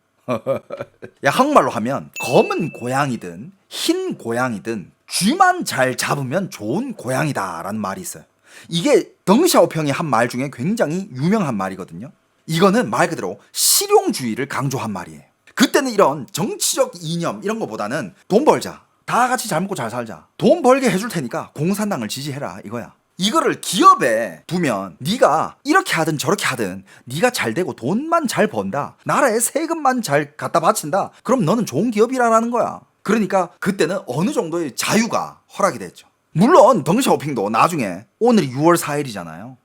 야, 한국말로 하면 검은 고양이든 흰 고양이든 쥐만 잘 잡으면 좋은 고양이다 라는 말이 있어요. 이게 덩샤오핑이 한 말 중에 굉장히 유명한 말이거든요. 이거는 말 그대로 실용주의를 강조한 말이에요. 그때는 이런 정치적 이념 이런 거보다는 돈 벌자, 다 같이 잘 먹고 잘 살자, 돈 벌게 해줄 테니까 공산당을 지지해라 이거야. 이거를 기업에 두면 네가 이렇게 하든 저렇게 하든 네가 잘 되고 돈만 잘 번다, 나라에 세금만 잘 갖다 바친다, 그럼 너는 좋은 기업이라는 거야. 그러니까 그때는 어느 정도의 자유가 허락이 됐죠. 물론 덩샤오핑도 나중에 오늘이 6월 4일이잖아요.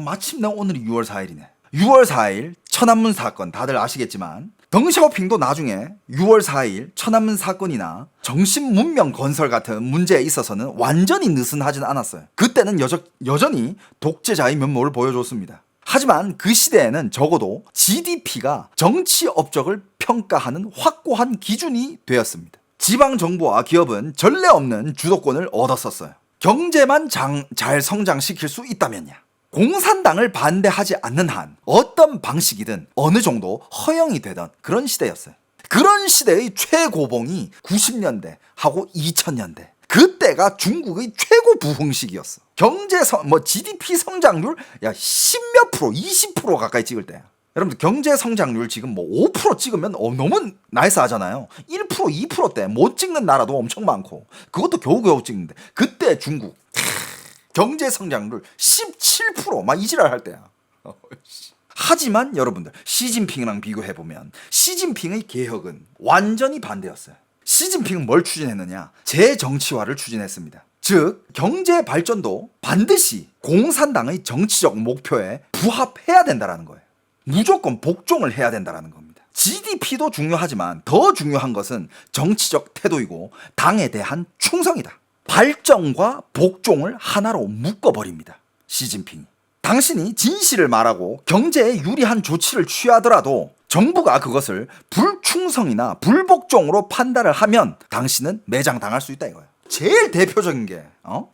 마침내 오늘이 6월 4일이네. 6월 4일 천안문 사건 다들 아시겠지만 덩샤오핑도 나중에 6월 4일 천안문 사건이나 정신문명 건설 같은 문제에 있어서는 완전히 느슨하진 않았어요. 그때는 여전히 독재자의 면모를 보여줬습니다. 하지만 그 시대에는 적어도 GDP가 정치 업적을 평가하는 확고한 기준이 되었습니다. 지방정부와 기업은 전례 없는 주도권을 얻었었어요. 경제만 잘 성장시킬 수 있다면야. 공산당을 반대하지 않는 한 어떤 방식이든 어느 정도 허용이 되던 그런 시대였어요. 그런 시대의 최고봉이 90년대 하고 2000년대. 그때가 중국의 최고 부흥시기였어. GDP 성장률 10몇 프로, 20% 가까이 찍을 때야. 여러분들 경제 성장률 지금 5% 찍으면 너무 나이스하잖아요. 1%, 2%대 못 찍는 나라도 엄청 많고 그것도 겨우겨우 찍는데 그때 중국 경제 성장률 17% 막 이지랄 할 때야. 하지만 여러분들 시진핑이랑 비교해보면 시진핑의 개혁은 완전히 반대였어요. 시진핑은 뭘 추진했느냐? 재정치화를 추진했습니다. 즉 경제 발전도 반드시 공산당의 정치적 목표에 부합해야 된다는 거예요. 무조건 복종을 해야 된다는 겁니다. GDP도 중요하지만 더 중요한 것은 정치적 태도이고 당에 대한 충성이다. 발전과 복종을 하나로 묶어버립니다. 시진핑이. 당신이 진실을 말하고 경제에 유리한 조치를 취하더라도 정부가 그것을 불충성이나 불복종으로 판단을 하면 당신은 매장당할 수 있다 이거예요. 제일 대표적인 게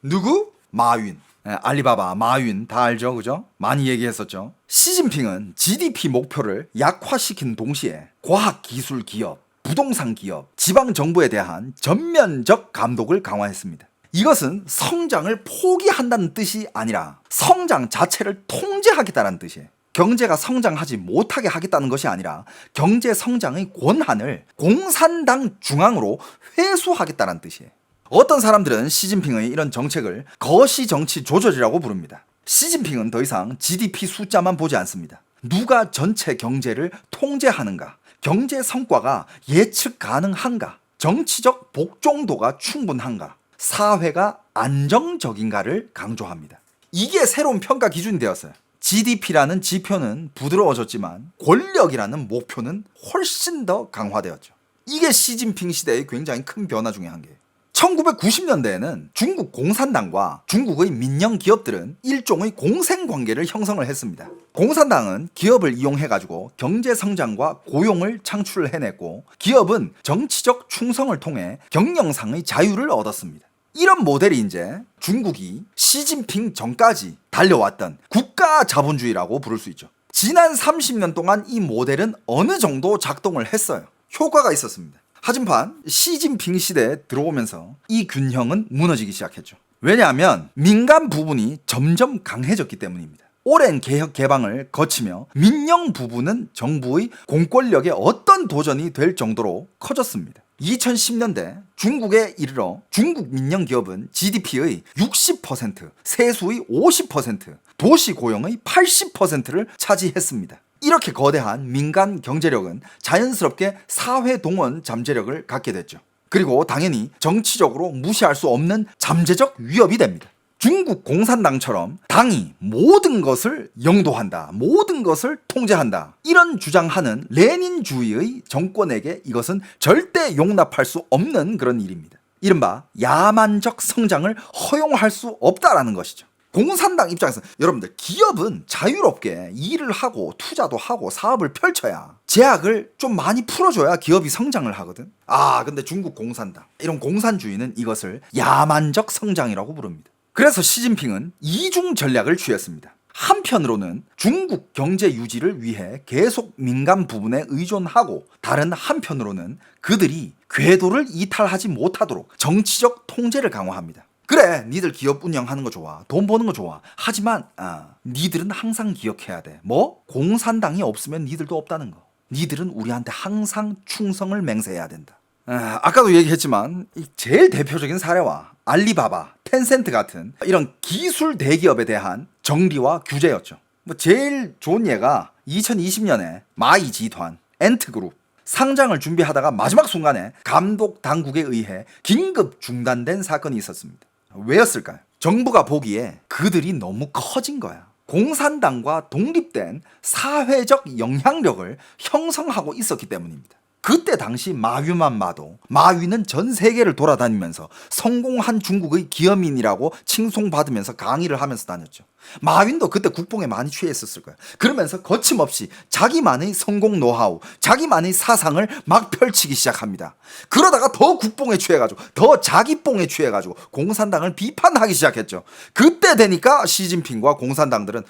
누구? 마윈. 알리바바, 마윈 다 알죠, 그죠? 많이 얘기했었죠. 시진핑은 GDP 목표를 약화시킨 동시에 과학기술 기업, 부동산 기업, 지방정부에 대한 전면적 감독을 강화했습니다. 이것은 성장을 포기한다는 뜻이 아니라 성장 자체를 통제하겠다는 뜻이에요. 경제가 성장하지 못하게 하겠다는 것이 아니라 경제 성장의 권한을 공산당 중앙으로 회수하겠다는 뜻이에요. 어떤 사람들은 시진핑의 이런 정책을 거시정치 조절이라고 부릅니다. 시진핑은 더 이상 GDP 숫자만 보지 않습니다. 누가 전체 경제를 통제하는가, 경제 성과가 예측 가능한가, 정치적 복종도가 충분한가, 사회가 안정적인가를 강조합니다. 이게 새로운 평가 기준이 되었어요. GDP라는 지표는 부드러워졌지만 권력이라는 목표는 훨씬 더 강화되었죠. 이게 시진핑 시대의 굉장히 큰 변화 중에 한 개예요. 1990년대에는 중국 공산당과 중국의 민영 기업들은 일종의 공생관계를 형성을 했습니다. 공산당은 기업을 이용해가지고 경제 성장과 고용을 창출을 해냈고 기업은 정치적 충성을 통해 경영상의 자유를 얻었습니다. 이런 모델이 이제 중국이 시진핑 전까지 달려왔던 국가 자본주의라고 부를 수 있죠. 지난 30년 동안 이 모델은 어느 정도 작동을 했어요. 효과가 있었습니다. 하지만 시진핑 시대에 들어오면서 이 균형은 무너지기 시작했죠. 왜냐하면 민간 부분이 점점 강해졌기 때문입니다. 오랜 개혁 개방을 거치며 민영 부분은 정부의 공권력에 어떤 도전이 될 정도로 커졌습니다. 2010년대 중국에 이르러 중국 민영 기업은 GDP의 60%, 세수의 50%, 도시 고용의 80%를 차지했습니다. 이렇게 거대한 민간 경제력은 자연스럽게 사회 동원 잠재력을 갖게 됐죠. 그리고 당연히 정치적으로 무시할 수 없는 잠재적 위협이 됩니다. 중국 공산당처럼 당이 모든 것을 영도한다, 모든 것을 통제한다, 이런 주장하는 레닌주의의 정권에게 이것은 절대 용납할 수 없는 그런 일입니다. 이른바 야만적 성장을 허용할 수 없다라는 것이죠. 공산당 입장에서 여러분들, 기업은 자유롭게 일을 하고 투자도 하고 사업을 펼쳐야, 제약을 좀 많이 풀어줘야 기업이 성장을 하거든. 근데 중국 공산당, 이런 공산주의는 이것을 야만적 성장이라고 부릅니다. 그래서 시진핑은 이중 전략을 취했습니다. 한편으로는 중국 경제 유지를 위해 계속 민간 부분에 의존하고, 다른 한편으로는 그들이 궤도를 이탈하지 못하도록 정치적 통제를 강화합니다. 그래, 니들 기업 운영하는 거 좋아, 돈 버는 거 좋아. 하지만 니들은 항상 기억해야 돼. 뭐? 공산당이 없으면 니들도 없다는 거. 니들은 우리한테 항상 충성을 맹세해야 된다. 아까도 얘기했지만 제일 대표적인 사례와 알리바바, 텐센트 같은 이런 기술 대기업에 대한 정리와 규제였죠. 제일 좋은 예가 2020년에 마이지团, 엔트그룹 상장을 준비하다가 마지막 순간에 감독 당국에 의해 긴급 중단된 사건이 있었습니다. 왜였을까요? 정부가 보기에 그들이 너무 커진 거야. 공산당과 독립된 사회적 영향력을 형성하고 있었기 때문입니다. 그때 당시 마위만 봐도, 마위는 전 세계를 돌아다니면서 성공한 중국의 기업인이라고 칭송받으면서 강의를 하면서 다녔죠. 마윈도 그때 국뽕에 많이 취했었을 거예요. 그러면서 거침없이 자기만의 성공 노하우, 자기만의 사상을 막 펼치기 시작합니다. 그러다가 더 국뽕에 취해가지고, 더 자기 뽕에 취해가지고 공산당을 비판하기 시작했죠. 그때 되니까 시진핑과 공산당들은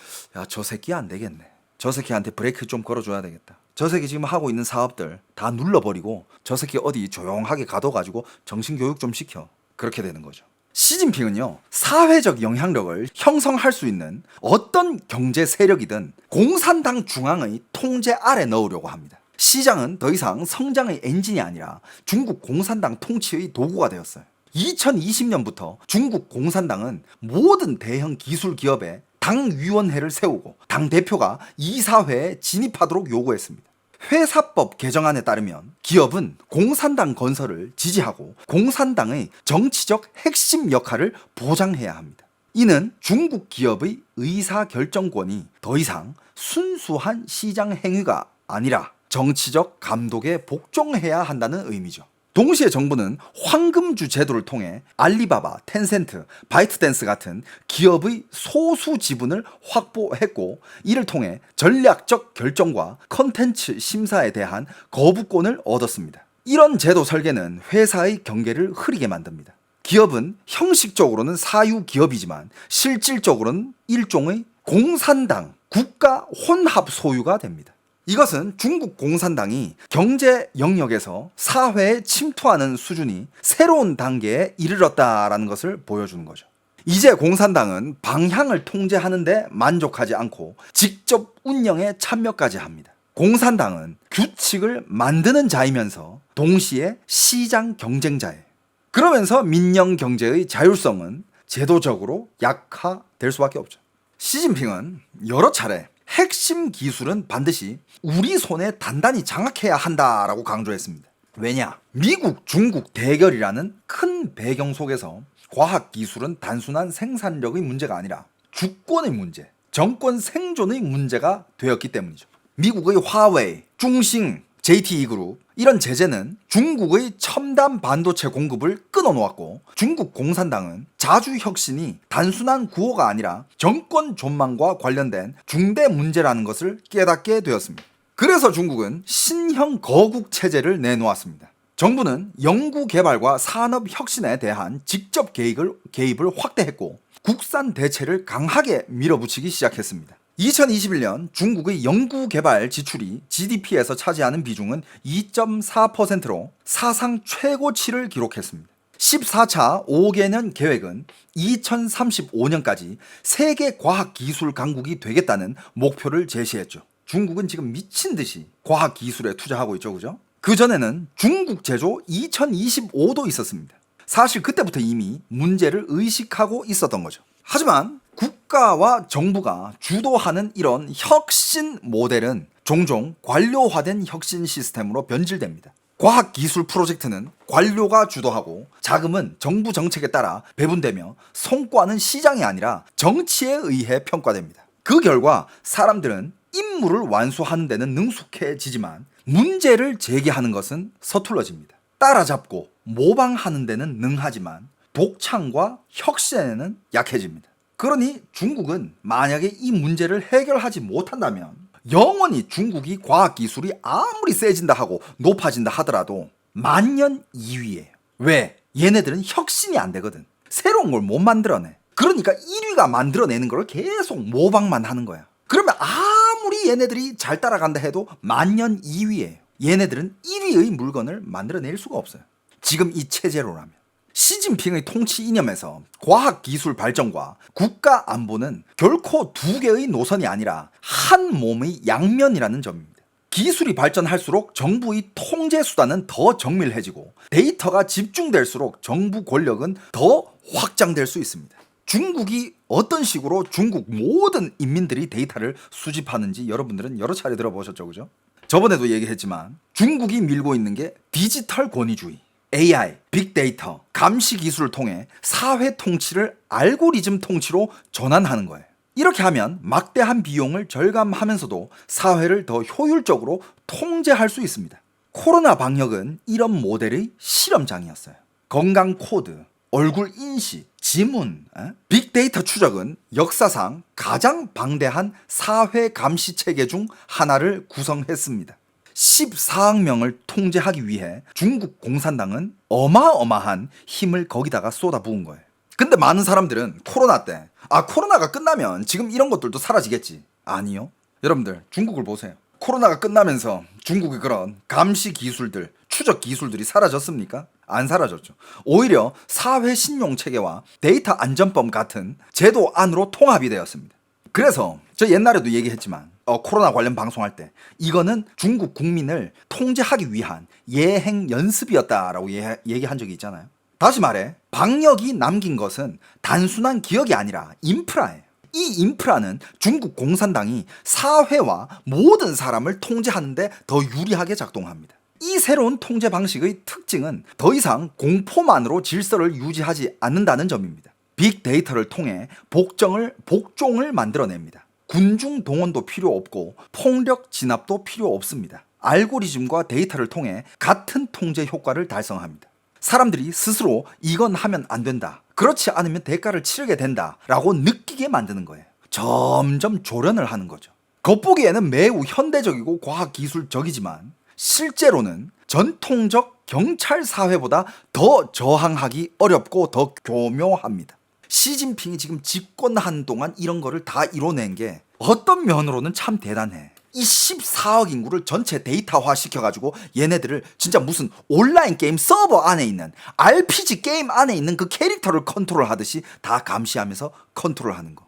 저 새끼 안 되겠네, 저 새끼한테 브레이크 좀 걸어줘야 되겠다, 저 새끼 지금 하고 있는 사업들 다 눌러버리고 저 새끼 어디 조용하게 가둬가지고 정신교육 좀 시켜. 그렇게 되는 거죠. 시진핑은요, 사회적 영향력을 형성할 수 있는 어떤 경제 세력이든 공산당 중앙의 통제 아래 넣으려고 합니다. 시장은 더 이상 성장의 엔진이 아니라 중국 공산당 통치의 도구가 되었어요. 2020년부터 중국 공산당은 모든 대형 기술 기업에 당위원회를 세우고 당대표가 이사회에 진입하도록 요구했습니다. 회사법 개정안에 따르면 기업은 공산당 건설을 지지하고 공산당의 정치적 핵심 역할을 보장해야 합니다. 이는 중국 기업의 의사결정권이 더 이상 순수한 시장 행위가 아니라 정치적 감독에 복종해야 한다는 의미죠. 동시에 정부는 황금주 제도를 통해 알리바바, 텐센트, 바이트댄스 같은 기업의 소수 지분을 확보했고, 이를 통해 전략적 결정과 컨텐츠 심사에 대한 거부권을 얻었습니다. 이런 제도 설계는 회사의 경계를 흐리게 만듭니다. 기업은 형식적으로는 사유 기업이지만 실질적으로는 일종의 공산당, 국가 혼합 소유가 됩니다. 이것은 중국 공산당이 경제 영역에서 사회에 침투하는 수준이 새로운 단계에 이르렀다라는 것을 보여주는 거죠. 이제 공산당은 방향을 통제하는데 만족하지 않고 직접 운영에 참여까지 합니다. 공산당은 규칙을 만드는 자이면서 동시에 시장 경쟁자예요. 그러면서 민영 경제의 자율성은 제도적으로 약화될 수밖에 없죠. 시진핑은 여러 차례 핵심 기술은 반드시 우리 손에 단단히 장악해야 한다라고 강조했습니다. 왜냐? 미국, 중국 대결이라는 큰 배경 속에서 과학기술은 단순한 생산력의 문제가 아니라 주권의 문제, 정권 생존의 문제가 되었기 때문이죠. 미국의 화웨이, 중싱, JTE 그룹, 이런 제재는 중국의 첨단 반도체 공급을 끊어놓았고, 중국 공산당은 자주혁신이 단순한 구호가 아니라 정권 존망과 관련된 중대 문제라는 것을 깨닫게 되었습니다. 그래서 중국은 신형 거국 체제를 내놓았습니다. 정부는 연구개발과 산업혁신에 대한 직접 개입을 확대했고, 국산 대체를 강하게 밀어붙이기 시작했습니다. 2021년 중국의 연구개발 지출이 GDP에서 차지하는 비중은 2.4%로 사상 최고치를 기록했습니다. 14차 5개년 계획은 2035년까지 세계 과학기술 강국이 되겠다는 목표를 제시했죠. 중국은 지금 미친 듯이 과학기술에 투자하고 있죠, 그죠? 그전에는 중국 제조 2025도 있었습니다. 사실 그때부터 이미 문제를 의식하고 있었던 거죠. 하지만 국가와 정부가 주도하는 이런 혁신 모델은 종종 관료화된 혁신 시스템으로 변질됩니다. 과학기술 프로젝트는 관료가 주도하고 자금은 정부 정책에 따라 배분되며 성과는 시장이 아니라 정치에 의해 평가됩니다. 그 결과 사람들은 임무를 완수하는 데는 능숙해지지만 문제를 제기하는 것은 서툴러집니다. 따라잡고 모방하는 데는 능하지만 독창과 혁신에는 약해집니다. 그러니 중국은 만약에 이 문제를 해결하지 못한다면 영원히 중국이 과학기술이 아무리 세진다 하고 높아진다 하더라도 만년 2위예요. 왜? 얘네들은 혁신이 안 되거든. 새로운 걸 못 만들어내. 그러니까 1위가 만들어내는 걸 계속 모방만 하는 거야. 그러면 아무리 얘네들이 잘 따라간다 해도 만년 2위예요. 얘네들은 1위의 물건을 만들어낼 수가 없어요. 지금 이 체제로라면. 시진핑의 통치 이념에서 과학기술 발전과 국가 안보는 결코 두 개의 노선이 아니라 한 몸의 양면이라는 점입니다. 기술이 발전할수록 정부의 통제 수단은 더 정밀해지고 데이터가 집중될수록 정부 권력은 더 확장될 수 있습니다. 중국이 어떤 식으로 중국 모든 인민들이 데이터를 수집하는지 여러분들은 여러 차례 들어보셨죠, 그죠? 저번에도 얘기했지만 중국이 밀고 있는 게 디지털 권위주의, AI, 빅데이터, 감시 기술을 통해 사회 통치를 알고리즘 통치로 전환하는 거예요. 이렇게 하면 막대한 비용을 절감하면서도 사회를 더 효율적으로 통제할 수 있습니다. 코로나 방역은 이런 모델의 실험장이었어요. 건강 코드, 얼굴 인식, 지문, 빅데이터 추적은 역사상 가장 방대한 사회 감시 체계 중 하나를 구성했습니다. 14억 명을 통제하기 위해 중국 공산당은 어마어마한 힘을 거기다가 쏟아부은 거예요. 근데 많은 사람들은 코로나 때 코로나가 끝나면 지금 이런 것들도 사라지겠지. 아니요. 여러분들 중국을 보세요. 코로나가 끝나면서 중국의 그런 감시 기술들, 추적 기술들이 사라졌습니까? 안 사라졌죠. 오히려 사회 신용 체계와 데이터 안전법 같은 제도 안으로 통합이 되었습니다. 그래서 저 옛날에도 얘기했지만 코로나 관련 방송할 때 이거는 중국 국민을 통제하기 위한 예행 연습이었다라고 얘기한 적이 있잖아요. 다시 말해 방역이 남긴 것은 단순한 기억이 아니라 인프라예요. 이 인프라는 중국 공산당이 사회와 모든 사람을 통제하는데 더 유리하게 작동합니다. 이 새로운 통제 방식의 특징은 더 이상 공포만으로 질서를 유지하지 않는다는 점입니다. 빅데이터를 통해 복종을 만들어냅니다. 군중 동원도 필요 없고 폭력 진압도 필요 없습니다. 알고리즘과 데이터를 통해 같은 통제 효과를 달성합니다. 사람들이 스스로 이건 하면 안 된다, 그렇지 않으면 대가를 치르게 된다 라고 느끼게 만드는 거예요. 점점 조련을 하는 거죠. 겉보기에는 매우 현대적이고 과학기술적이지만 실제로는 전통적 경찰 사회보다 더 저항하기 어렵고 더 교묘합니다. 시진핑이 지금 집권한 동안 이런 거를 다 이뤄낸 게 어떤 면으로는 참 대단해. 이 14억 인구를 전체 데이터화 시켜가지고 얘네들을 진짜 무슨 온라인 게임 서버 안에 있는 RPG 게임 안에 있는 그 캐릭터를 컨트롤하듯이 다 감시하면서 컨트롤하는 거.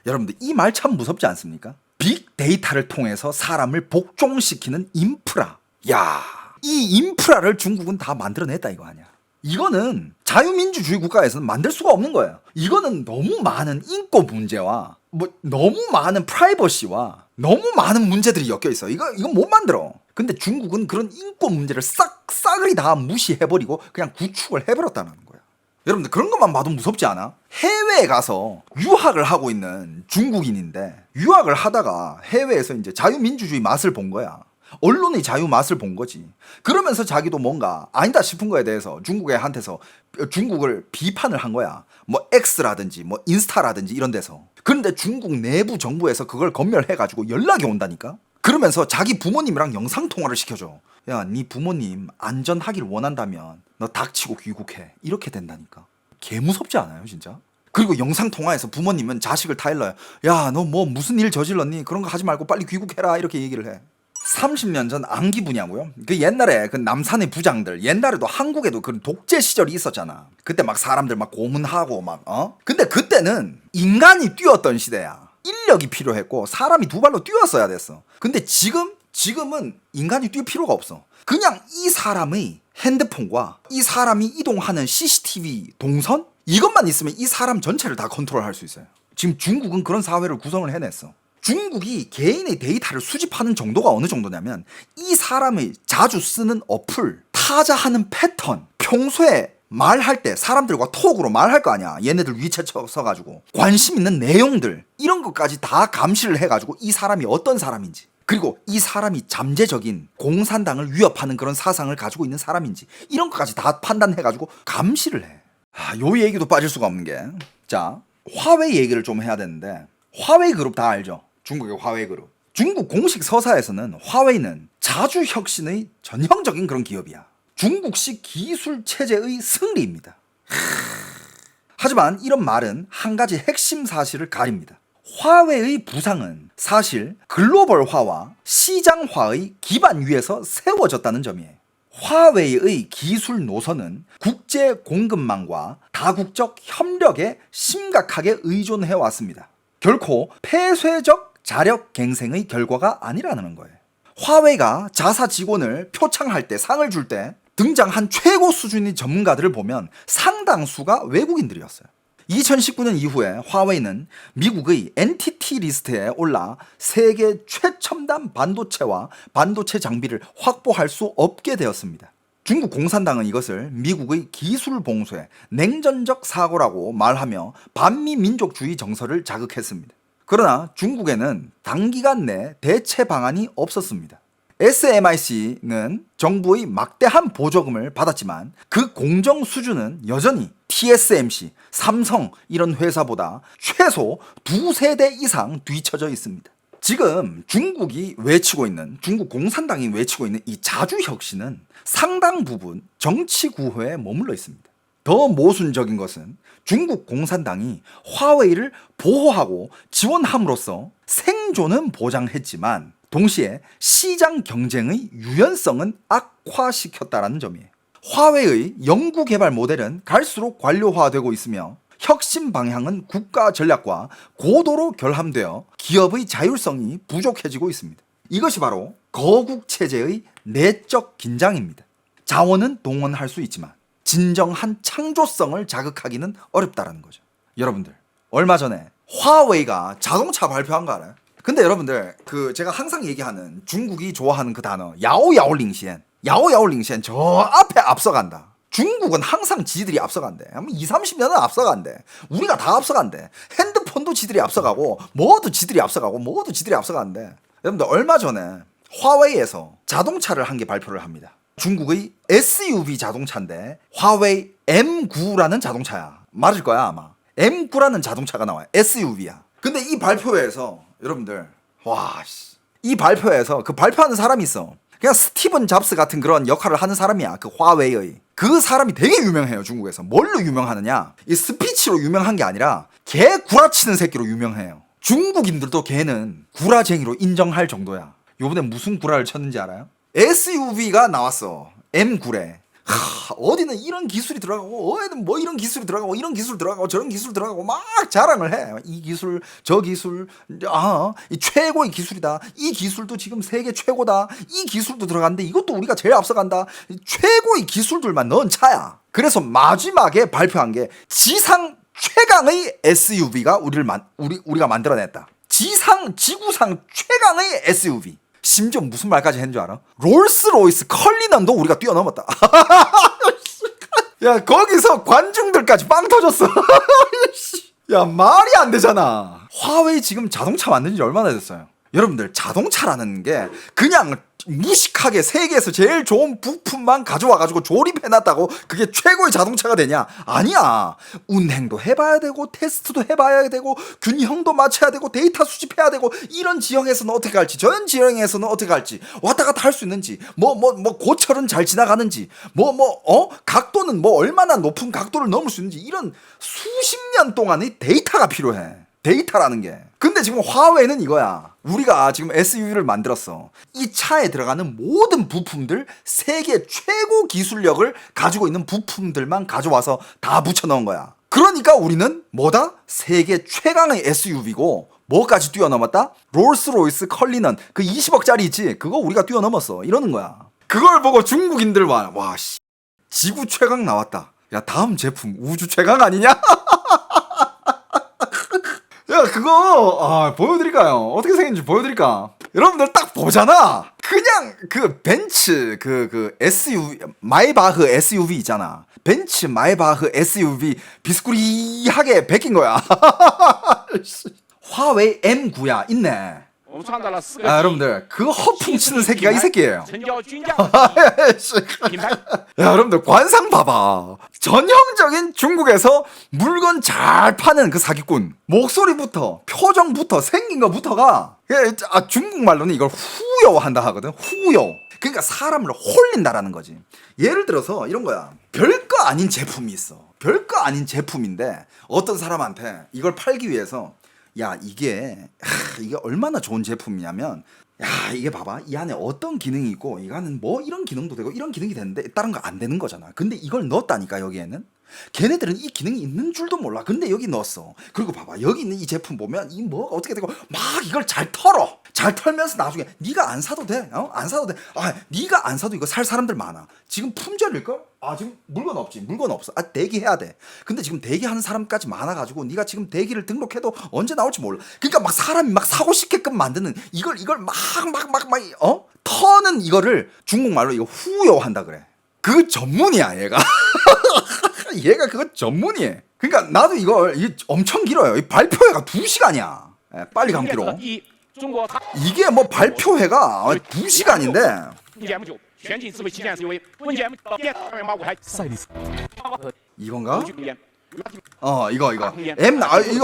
여러분들 이 말 참 무섭지 않습니까? 빅데이터를 통해서 사람을 복종시키는 인프라. 이 인프라를 중국은 다 만들어냈다 이거 아니야. 이거는 자유민주주의 국가에서는 만들 수가 없는 거예요. 이거는 너무 많은 인권 문제와 너무 많은 프라이버시와 너무 많은 문제들이 엮여 있어. 이거 못 만들어. 근데 중국은 그런 인권 문제를 싸그리 다 무시해버리고 그냥 구축을 해버렸다는 거야. 여러분들 그런 것만 봐도 무섭지 않아? 해외에 가서 유학을 하고 있는 중국인인데 유학을 하다가 해외에서 이제 자유민주주의 맛을 본 거야. 언론의 자유 맛을 본 거지. 그러면서 자기도 뭔가 아니다 싶은 거에 대해서 중국한테서 중국을 비판을 한 거야. 뭐 X라든지 뭐 인스타라든지 이런 데서. 그런데 중국 내부 정부에서 그걸 검열해가지고 연락이 온다니까. 그러면서 자기 부모님이랑 영상통화를 시켜줘. 야, 네 부모님 안전하길 원한다면 너 닥치고 귀국해. 이렇게 된다니까. 개 무섭지 않아요 진짜? 그리고 영상통화에서 부모님은 자식을 타일러요. 야, 너 뭐 무슨 일 저질렀니? 그런 거 하지 말고 빨리 귀국해라. 이렇게 얘기를 해. 30년 전 안기 부냐고요? 그 옛날에 그 남산의 부장들, 옛날에도 한국에도 그런 독재 시절이 있었잖아. 그때 막 사람들 막 고문하고 근데 그때는 인간이 뛰었던 시대야. 인력이 필요했고 사람이 두 발로 뛰었어야 됐어. 근데 지금 지금은 인간이 뛸 필요가 없어. 그냥 이 사람의 핸드폰과 이 사람이 이동하는 CCTV 동선? 이것만 있으면 이 사람 전체를 다 컨트롤할 수 있어요. 지금 중국은 그런 사회를 구성을 해냈어. 중국이 개인의 데이터를 수집하는 정도가 어느 정도냐면 이 사람의 자주 쓰는 어플, 타자하는 패턴, 평소에 말할 때 사람들과 톡으로 말할 거 아니야. 얘네들 위챗 써가지고 관심 있는 내용들 이런 것까지 다 감시를 해가지고 이 사람이 어떤 사람인지, 그리고 이 사람이 잠재적인 공산당을 위협하는 그런 사상을 가지고 있는 사람인지 이런 것까지 다 판단해가지고 감시를 해. 요 얘기도 빠질 수가 없는 게, 자, 화웨이 얘기를 좀 해야 되는데, 화웨이 그룹 다 알죠? 중국의 화웨이 그룹. 중국 공식 서사에서는 화웨이는 자주 혁신의 전형적인 그런 기업이야. 중국식 기술 체제의 승리입니다. 하지만 이런 말은 한 가지 핵심 사실을 가립니다. 화웨이의 부상은 사실 글로벌화와 시장화의 기반 위에서 세워졌다는 점이에요. 화웨이의 기술 노선은 국제 공급망과 다국적 협력에 심각하게 의존해 왔습니다. 결코 폐쇄적 자력 갱생의 결과가 아니라는 거예요. 화웨이가 자사 직원을 표창할 때, 상을 줄 때 등장한 최고 수준의 전문가들을 보면 상당수가 외국인들이었어요. 2019년 이후에 화웨이는 미국의 엔티티 리스트에 올라 세계 최첨단 반도체와 반도체 장비를 확보할 수 없게 되었습니다. 중국 공산당은 이것을 미국의 기술 봉쇄, 냉전적 사고라고 말하며 반미 민족주의 정서를 자극했습니다. 그러나 중국에는 단기간 내 대체 방안이 없었습니다. SMIC는 정부의 막대한 보조금을 받았지만 그 공정 수준은 여전히 TSMC, 삼성 이런 회사보다 최소 2세대 이상 뒤처져 있습니다. 지금 중국이 외치고 있는, 중국 공산당이 외치고 있는 이 자주혁신은 상당 부분 정치 구호에 머물러 있습니다. 더 모순적인 것은 중국 공산당이 화웨이를 보호하고 지원함으로써 생존은 보장했지만 동시에 시장 경쟁의 유연성은 악화시켰다는 점이에요. 화웨이의 연구개발 모델은 갈수록 관료화되고 있으며 혁신 방향은 국가 전략과 고도로 결함되어 기업의 자율성이 부족해지고 있습니다. 이것이 바로 거국 체제의 내적 긴장입니다. 자원은 동원할 수 있지만 진정한 창조성을 자극하기는 어렵다는 거죠. 여러분들, 얼마 전에 화웨이가 자동차 발표한 거 알아요? 근데 여러분들, 제가 항상 얘기하는 중국이 좋아하는 그 단어 야오야오링시엔, 야오야오링시엔 저 앞에 앞서간다. 중국은 항상 지들이 앞서간대. 20-30년은 앞서간대. 우리가 다 앞서간대. 핸드폰도 지들이 앞서가고 뭐도 지들이 앞서가고 뭐도 지들이 앞서간대. 여러분들, 얼마 전에 화웨이에서 자동차를 한 개 발표를 합니다. 중국의 SUV 자동차인데 화웨이 M9라는 자동차야. 맞을 거야 아마. M9라는 자동차가 나와요. SUV야. 근데 이 발표회에서 여러분들, 이 발표에서 그 발표하는 사람이 있어. 그냥 스티븐 잡스 같은 그런 역할을 하는 사람이야. 그 화웨이의. 그 사람이 되게 유명해요, 중국에서. 뭘로 유명하느냐? 이 스피치로 유명한 게 아니라 개 구라치는 새끼로 유명해요. 중국인들도 걔는 구라쟁이로 인정할 정도야. 요번에 무슨 구라를 쳤는지 알아요? SUV가 나왔어. M9래. 어디는 이런 기술이 들어가고 어디는 뭐 이런 기술이 들어가고 이런 기술 들어가고 저런 기술 들어가고 막 자랑을 해. 이 기술 저 기술, 이 최고의 기술이다. 이 기술도 지금 세계 최고다. 이 기술도 들어갔는데 이것도 우리가 제일 앞서간다. 최고의 기술들만 넣은 차야. 그래서 마지막에 발표한 게 지상 최강의 SUV가 우리가 만들어냈다. 지구상 최강의 SUV. 심지어 무슨 말까지 했는 줄 알아? 롤스로이스 컬리넌도 우리가 뛰어넘었다. 야, 거기서 관중들까지 빵 터졌어. 야, 말이 안 되잖아. 화웨이 지금 자동차 만든 지 얼마나 됐어요? 여러분들, 자동차라는 게 그냥 무식하게 세계에서 제일 좋은 부품만 가져와가지고 조립해놨다고 그게 최고의 자동차가 되냐? 아니야. 운행도 해봐야 되고 테스트도 해봐야 되고 균형도 맞춰야 되고 데이터 수집해야 되고 이런 지형에서는 어떻게 갈지 저런 지형에서는 어떻게 갈지 왔다 갔다 할 수 있는지 고철은 잘 지나가는지 각도는 얼마나 높은 각도를 넘을 수 있는지 이런 수십 년 동안의 데이터가 필요해. 데이터라는 게. 근데 지금 화웨이는 이거야. 우리가 지금 SUV를 만들었어. 이 차에 들어가는 모든 부품들, 세계 최고 기술력을 가지고 있는 부품들만 가져와서 다 붙여넣은 거야. 그러니까 우리는 뭐다? 세계 최강의 SUV고 뭐까지 뛰어넘었다? 롤스로이스 컬리넌 그 20억짜리 있지? 그거 우리가 뛰어넘었어. 이러는 거야. 그걸 보고 중국인들 와 씨, 지구 최강 나왔다. 야 다음 제품 우주 최강 아니냐? 야 그거 보여드릴까요? 어떻게 생겼는지 보여드릴까? 여러분들 딱 보잖아. 그냥 그 벤츠 그 SUV 마이바흐 SUV 있잖아. 벤츠 마이바흐 SUV 비스쿠리하게 베낀 거야. 화웨이 M9야 있네. 여러분들 그 허풍 치는 새끼가 이 새끼예요. 야 여러분들 관상 봐봐. 전형적인 중국에서 물건 잘 파는 그 사기꾼. 목소리부터 표정부터 생긴 거부터가 중국말로는 이걸 후여한다 하거든. 후여. 그러니까 사람을 홀린다라는 거지. 예를 들어서 이런 거야. 별거 아닌 제품이 있어. 별거 아닌 제품인데 어떤 사람한테 이걸 팔기 위해서 야 이게 얼마나 좋은 제품이냐면 야 이게 봐봐 이 안에 어떤 기능이 있고 이거는 뭐 이런 기능도 되고 이런 기능이 되는데 다른 거 안 되는 거잖아. 근데 이걸 넣었다니까. 여기에는 걔네들은 이 기능이 있는 줄도 몰라. 근데 여기 넣었어. 그리고 봐봐 여기 있는 이 제품 보면 이 뭐가 어떻게 되고 막 이걸 잘 털어. 잘 털면서 나중에 네가 안 사도 돼. 안 사도 돼. 네가 안 사도 이거 살 사람들 많아. 지금 품절일걸? 지금 물건 없지. 물건 없어. 대기해야 돼. 근데 지금 대기하는 사람까지 많아가지고 네가 지금 대기를 등록해도 언제 나올지 몰라. 그러니까 막 사람이 막 사고 싶게끔 만드는 이걸 막 터는 이거를 중국말로 이거 후요한다 그래. 그 전문이야 얘가. 얘가 그거 전문이에. 그러니까 나도 이게 엄청 길어요. 이 발표회가 2시간이야. 빨리 감기로. 이게 뭐 발표회가 2시간인데 이건가? 이거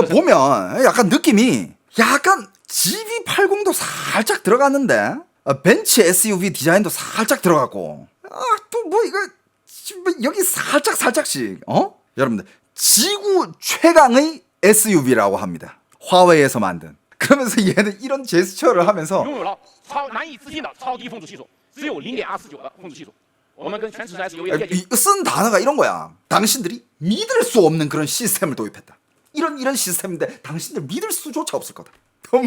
보면 약간 느낌이 약간 GV80도 살짝 들어갔는데 벤츠 SUV 디자인도 살짝 들어갔고 또 뭐 이거 여기 살짝씩 여러분들 지구 최강의 SUV라고 합니다. 화웨이에서 만든. 그러면서 얘는 이런 제스처를 하면서 쓴 단어가 이런 거야. 당신들이 믿을 수 없는 그런 시스템을 도입했다. 이런 시스템인데 당신들 믿을 수조차 없을 거다. 뭐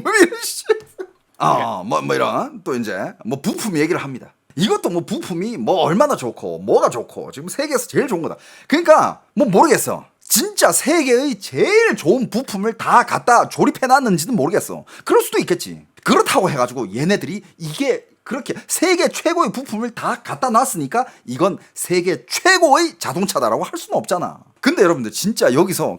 이런 이런 또 이제 뭐 부품 얘기를 합니다. 이것도 뭐 부품이 뭐 얼마나 좋고 뭐가 좋고 지금 세계에서 제일 좋은 거다. 그러니까 뭐 모르겠어. 진짜 세계의 제일 좋은 부품을 다 갖다 조립해놨는지는 모르겠어. 그럴 수도 있겠지. 그렇다고 해가지고 얘네들이 이게 그렇게 세계 최고의 부품을 다 갖다 놨으니까 이건 세계 최고의 자동차다라고 할 수는 없잖아. 근데 여러분들 진짜 여기서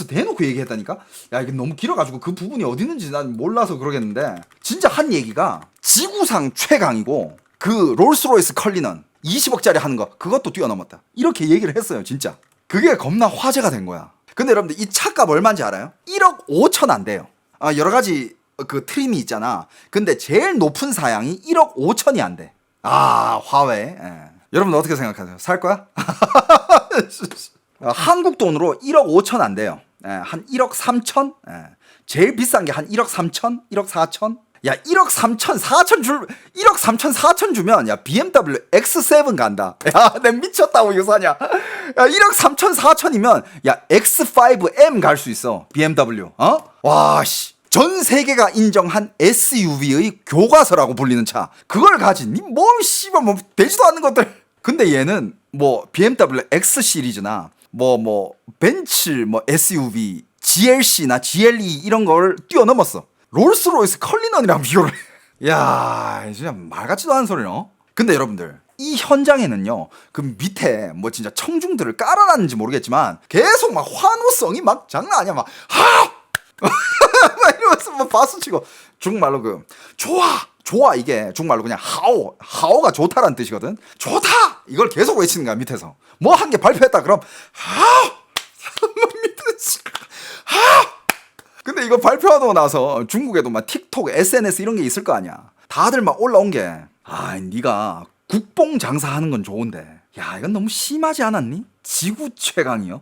대놓고 얘기했다니까. 야 이게 너무 길어가지고 그 부분이 어디 있는지 난 몰라서 그러겠는데 진짜 한 얘기가 지구상 최강이고 그 롤스로이스 컬리넌 20억짜리 하는 거 그것도 뛰어넘었다. 이렇게 얘기를 했어요. 진짜 그게 겁나 화제가 된 거야. 근데 여러분들 이 차값 얼마인지 알아요? 1억 5천 안 돼요. 여러 가지 그 트림이 있잖아. 근데 제일 높은 사양이 1억 5천이 안 돼. 화웨이. 여러분들 어떻게 생각하세요? 살 거야? 한국 돈으로 1억 5천 안 돼요. 한 1억 3천? 제일 비싼 게 한 1억 3천? 1억 4천? 야 1억 3천 4천 주면 야 BMW X7 간다. 야 내 미쳤다고 이거 사냐. 야 1억 3천 4천이면 야 X5M 갈 수 있어. BMW. 와씨 전 세계가 인정한 SUV의 교과서라고 불리는 차. 그걸 가진 뭐 씨발 뭐 되지도 않는 것들. 근데 얘는 뭐 BMW X 시리즈나 뭐 벤츠 뭐 SUV GLC나 GLE 이런 걸 뛰어넘었어. 롤스로이스 컬리넌이랑 비교를 해. 야 진짜 말 같지도 않은 소리요. 근데 여러분들 이 현장에는요 그 밑에 뭐 진짜 청중들을 깔아놨는지 모르겠지만 계속 막 환호성이 막 장난 아니야. 막 이러면서 뭐 박수치고. 중국말로 좋아 이게 중국말로 그냥 하오가 좋다라는 뜻이거든. 좋다 이걸 계속 외치는 거야. 밑에서 뭐 한 개 발표했다 그럼 밑에서 근데 이거 발표하고 나서 중국에도 막 틱톡, SNS 이런 게 있을 거 아니야. 다들 막 올라온 게 네가 국뽕 장사하는 건 좋은데 야 이건 너무 심하지 않았니? 지구 최강이요?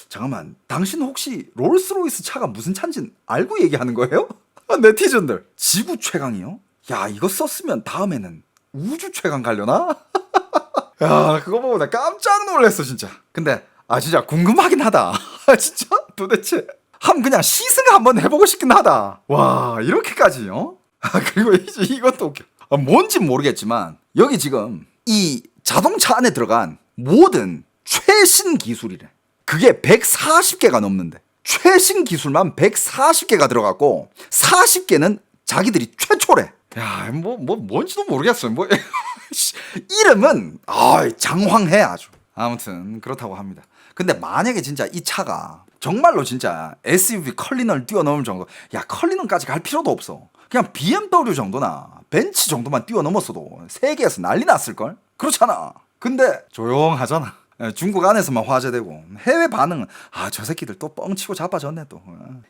잠깐만 당신 혹시 롤스로이스 차가 무슨 차인지 알고 얘기하는 거예요? 네티즌들 지구 최강이요? 야 이거 썼으면 다음에는 우주 최강 가려나? 야 그거 보고 나 깜짝 놀랐어 진짜. 근데 진짜 궁금하긴 하다. 진짜 도대체 한 그냥 시승 한번 해보고 싶긴 하다. 와, 이렇게까지, 그리고 이제 이것도 웃겨. 뭔진 모르겠지만, 여기 지금 이 자동차 안에 들어간 모든 최신 기술이래. 그게 140개가 넘는데. 최신 기술만 140개가 들어갔고, 40개는 자기들이 최초래. 야, 뭔지도 모르겠어요. 이름은, 장황해 아주. 아무튼, 그렇다고 합니다. 근데 만약에 진짜 이 차가 정말로 진짜 SUV 컬리너를 뛰어넘을 정도, 야, 컬리너까지 갈 필요도 없어. 그냥 BMW 정도나 벤츠 정도만 뛰어넘었어도 세계에서 난리 났을걸? 그렇잖아. 근데 조용하잖아. 중국 안에서만 화제되고 해외 반응은 저 새끼들 또 뻥치고 자빠졌네 또.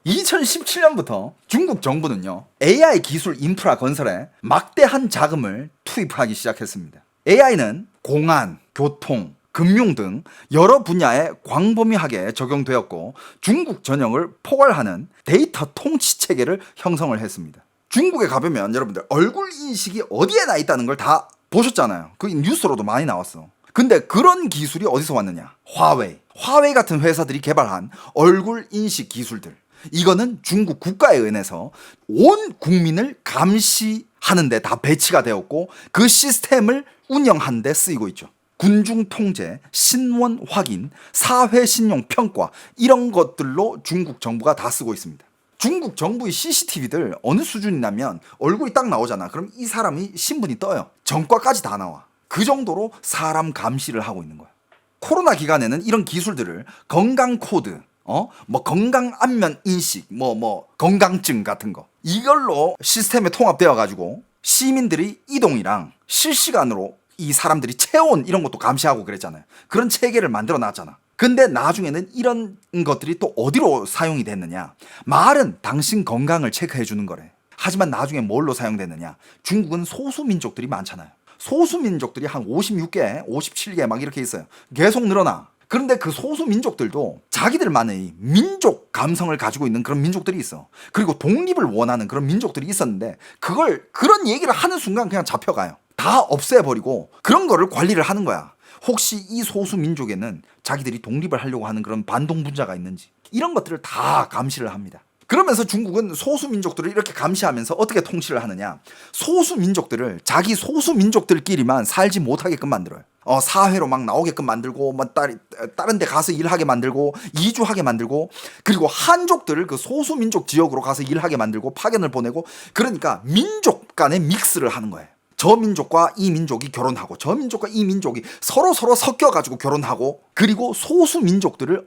2017년부터 중국 정부는요, AI 기술 인프라 건설에 막대한 자금을 투입하기 시작했습니다. AI는 공안, 교통, 금융 등 여러 분야에 광범위하게 적용되었고 중국 전역을 포괄하는 데이터 통치 체계를 형성을 했습니다. 중국에 가보면 여러분들 얼굴 인식이 어디에나 있다는 걸 다 보셨잖아요. 그 뉴스로도 많이 나왔어. 근데 그런 기술이 어디서 왔느냐? 화웨이 같은 회사들이 개발한 얼굴 인식 기술들. 이거는 중국 국가에 의해서 온 국민을 감시하는 데 다 배치가 되었고 그 시스템을 운영하는 데 쓰이고 있죠. 군중 통제, 신원 확인, 사회 신용 평가 이런 것들로 중국 정부가 다 쓰고 있습니다. 중국 정부의 CCTV들 어느 수준이냐면 얼굴이 딱 나오잖아. 그럼 이 사람이 신분이 떠요. 전과까지 다 나와. 그 정도로 사람 감시를 하고 있는 거야. 코로나 기간에는 이런 기술들을 건강 코드, 건강 안면 인식, 건강증 같은 거 이걸로 시스템에 통합되어 가지고 시민들이 이동이랑 실시간으로 이 사람들이 체온 이런 것도 감시하고 그랬잖아요. 그런 체계를 만들어 놨잖아. 근데 나중에는 이런 것들이 또 어디로 사용이 됐느냐? 말은 당신 건강을 체크해 주는 거래. 하지만 나중에 뭘로 사용됐느냐? 중국은 소수민족들이 많잖아요. 소수민족들이 한 56개, 57개 막 이렇게 있어요. 계속 늘어나. 그런데 그 소수민족들도 자기들만의 민족 감성을 가지고 있는 그런 민족들이 있어. 그리고 독립을 원하는 그런 민족들이 있었는데 그런 얘기를 하는 순간 그냥 잡혀가요. 다 없애버리고 그런 거를 관리를 하는 거야. 혹시 이 소수민족에는 자기들이 독립을 하려고 하는 그런 반동분자가 있는지 이런 것들을 다 감시를 합니다. 그러면서 중국은 소수민족들을 이렇게 감시하면서 어떻게 통치를 하느냐? 소수민족들을 자기 소수민족들끼리만 살지 못하게끔 만들어요. 사회로 막 나오게끔 만들고 다른 데 가서 일하게 만들고 이주하게 만들고 그리고 한족들을 그 소수민족 지역으로 가서 일하게 만들고 파견을 보내고 그러니까 민족 간의 믹스를 하는 거예요. 저 민족과 이 민족이 결혼하고 저 민족과 이 민족이 서로 섞여가지고 결혼하고 그리고 소수민족들이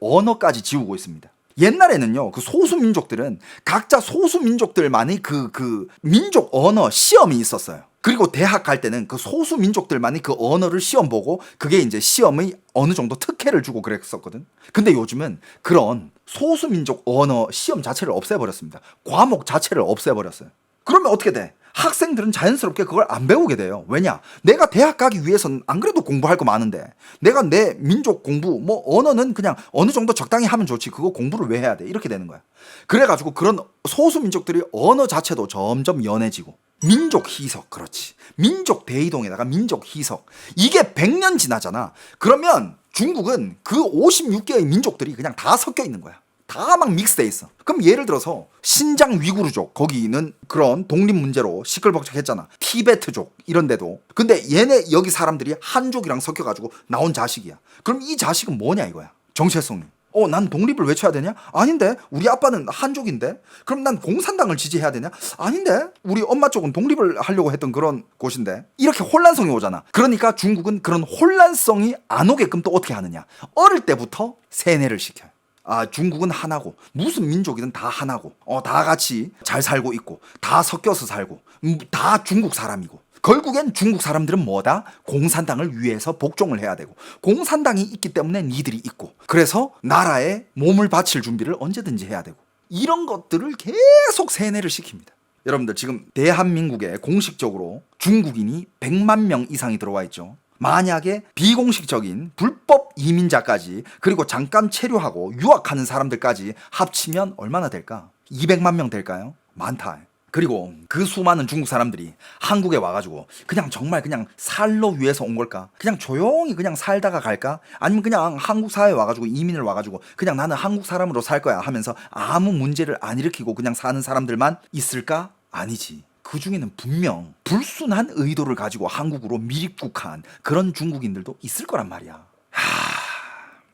언어까지 지우고 있습니다. 옛날에는요, 그 소수민족들은 각자 소수민족들만의 그 민족 언어 시험이 있었어요. 그리고 대학 갈 때는 그 소수민족들만의 그 언어를 시험 보고 그게 이제 시험의 어느 정도 특혜를 주고 그랬었거든. 근데 요즘은 그런 소수민족 언어 시험 자체를 없애버렸습니다. 과목 자체를 없애버렸어요. 그러면 어떻게 돼? 학생들은 자연스럽게 그걸 안 배우게 돼요. 왜냐? 내가 대학 가기 위해서는 안 그래도 공부할 거 많은데 내가 내 민족 공부, 언어는 그냥 어느 정도 적당히 하면 좋지 그거 공부를 왜 해야 돼? 이렇게 되는 거야. 그래가지고 그런 소수민족들이 언어 자체도 점점 연해지고 민족 희석, 그렇지. 민족 대이동에다가 민족 희석. 이게 100년 지나잖아. 그러면 중국은 그 56개의 민족들이 그냥 다 섞여 있는 거야. 다 막 믹스돼 있어. 그럼 예를 들어서 신장 위구르족 거기는 그런 독립 문제로 시끌벅적했잖아. 티베트족 이런 데도. 근데 얘네 여기 사람들이 한족이랑 섞여가지고 나온 자식이야. 그럼 이 자식은 뭐냐 이거야. 정체성이. 난 독립을 외쳐야 되냐? 아닌데 우리 아빠는 한족인데? 그럼 난 공산당을 지지해야 되냐? 아닌데 우리 엄마 쪽은 독립을 하려고 했던 그런 곳인데? 이렇게 혼란성이 오잖아. 그러니까 중국은 그런 혼란성이 안 오게끔 또 어떻게 하느냐? 어릴 때부터 세뇌를 시켜요. 중국은 하나고 무슨 민족이든 다 하나고 다 같이 잘 살고 있고 다 섞여서 살고 다 중국 사람이고 결국엔 중국 사람들은 뭐다? 공산당을 위해서 복종을 해야 되고 공산당이 있기 때문에 니들이 있고 그래서 나라에 몸을 바칠 준비를 언제든지 해야 되고 이런 것들을 계속 세뇌를 시킵니다. 여러분들 지금 대한민국에 공식적으로 중국인이 100만 명 이상이 들어와 있죠. 만약에 비공식적인 불법 이민자까지 그리고 잠깐 체류하고 유학하는 사람들까지 합치면 얼마나 될까? 200만 명 될까요? 많다. 그리고 그 수많은 중국 사람들이 한국에 와가지고 그냥 정말 그냥 살러 위해서 온 걸까? 그냥 조용히 그냥 살다가 갈까? 아니면 그냥 한국 사회에 와가지고 이민을 와가지고 그냥 나는 한국 사람으로 살 거야 하면서 아무 문제를 안 일으키고 그냥 사는 사람들만 있을까? 아니지. 그 중에는 분명 불순한 의도를 가지고 한국으로 밀입국한 그런 중국인들도 있을 거란 말이야.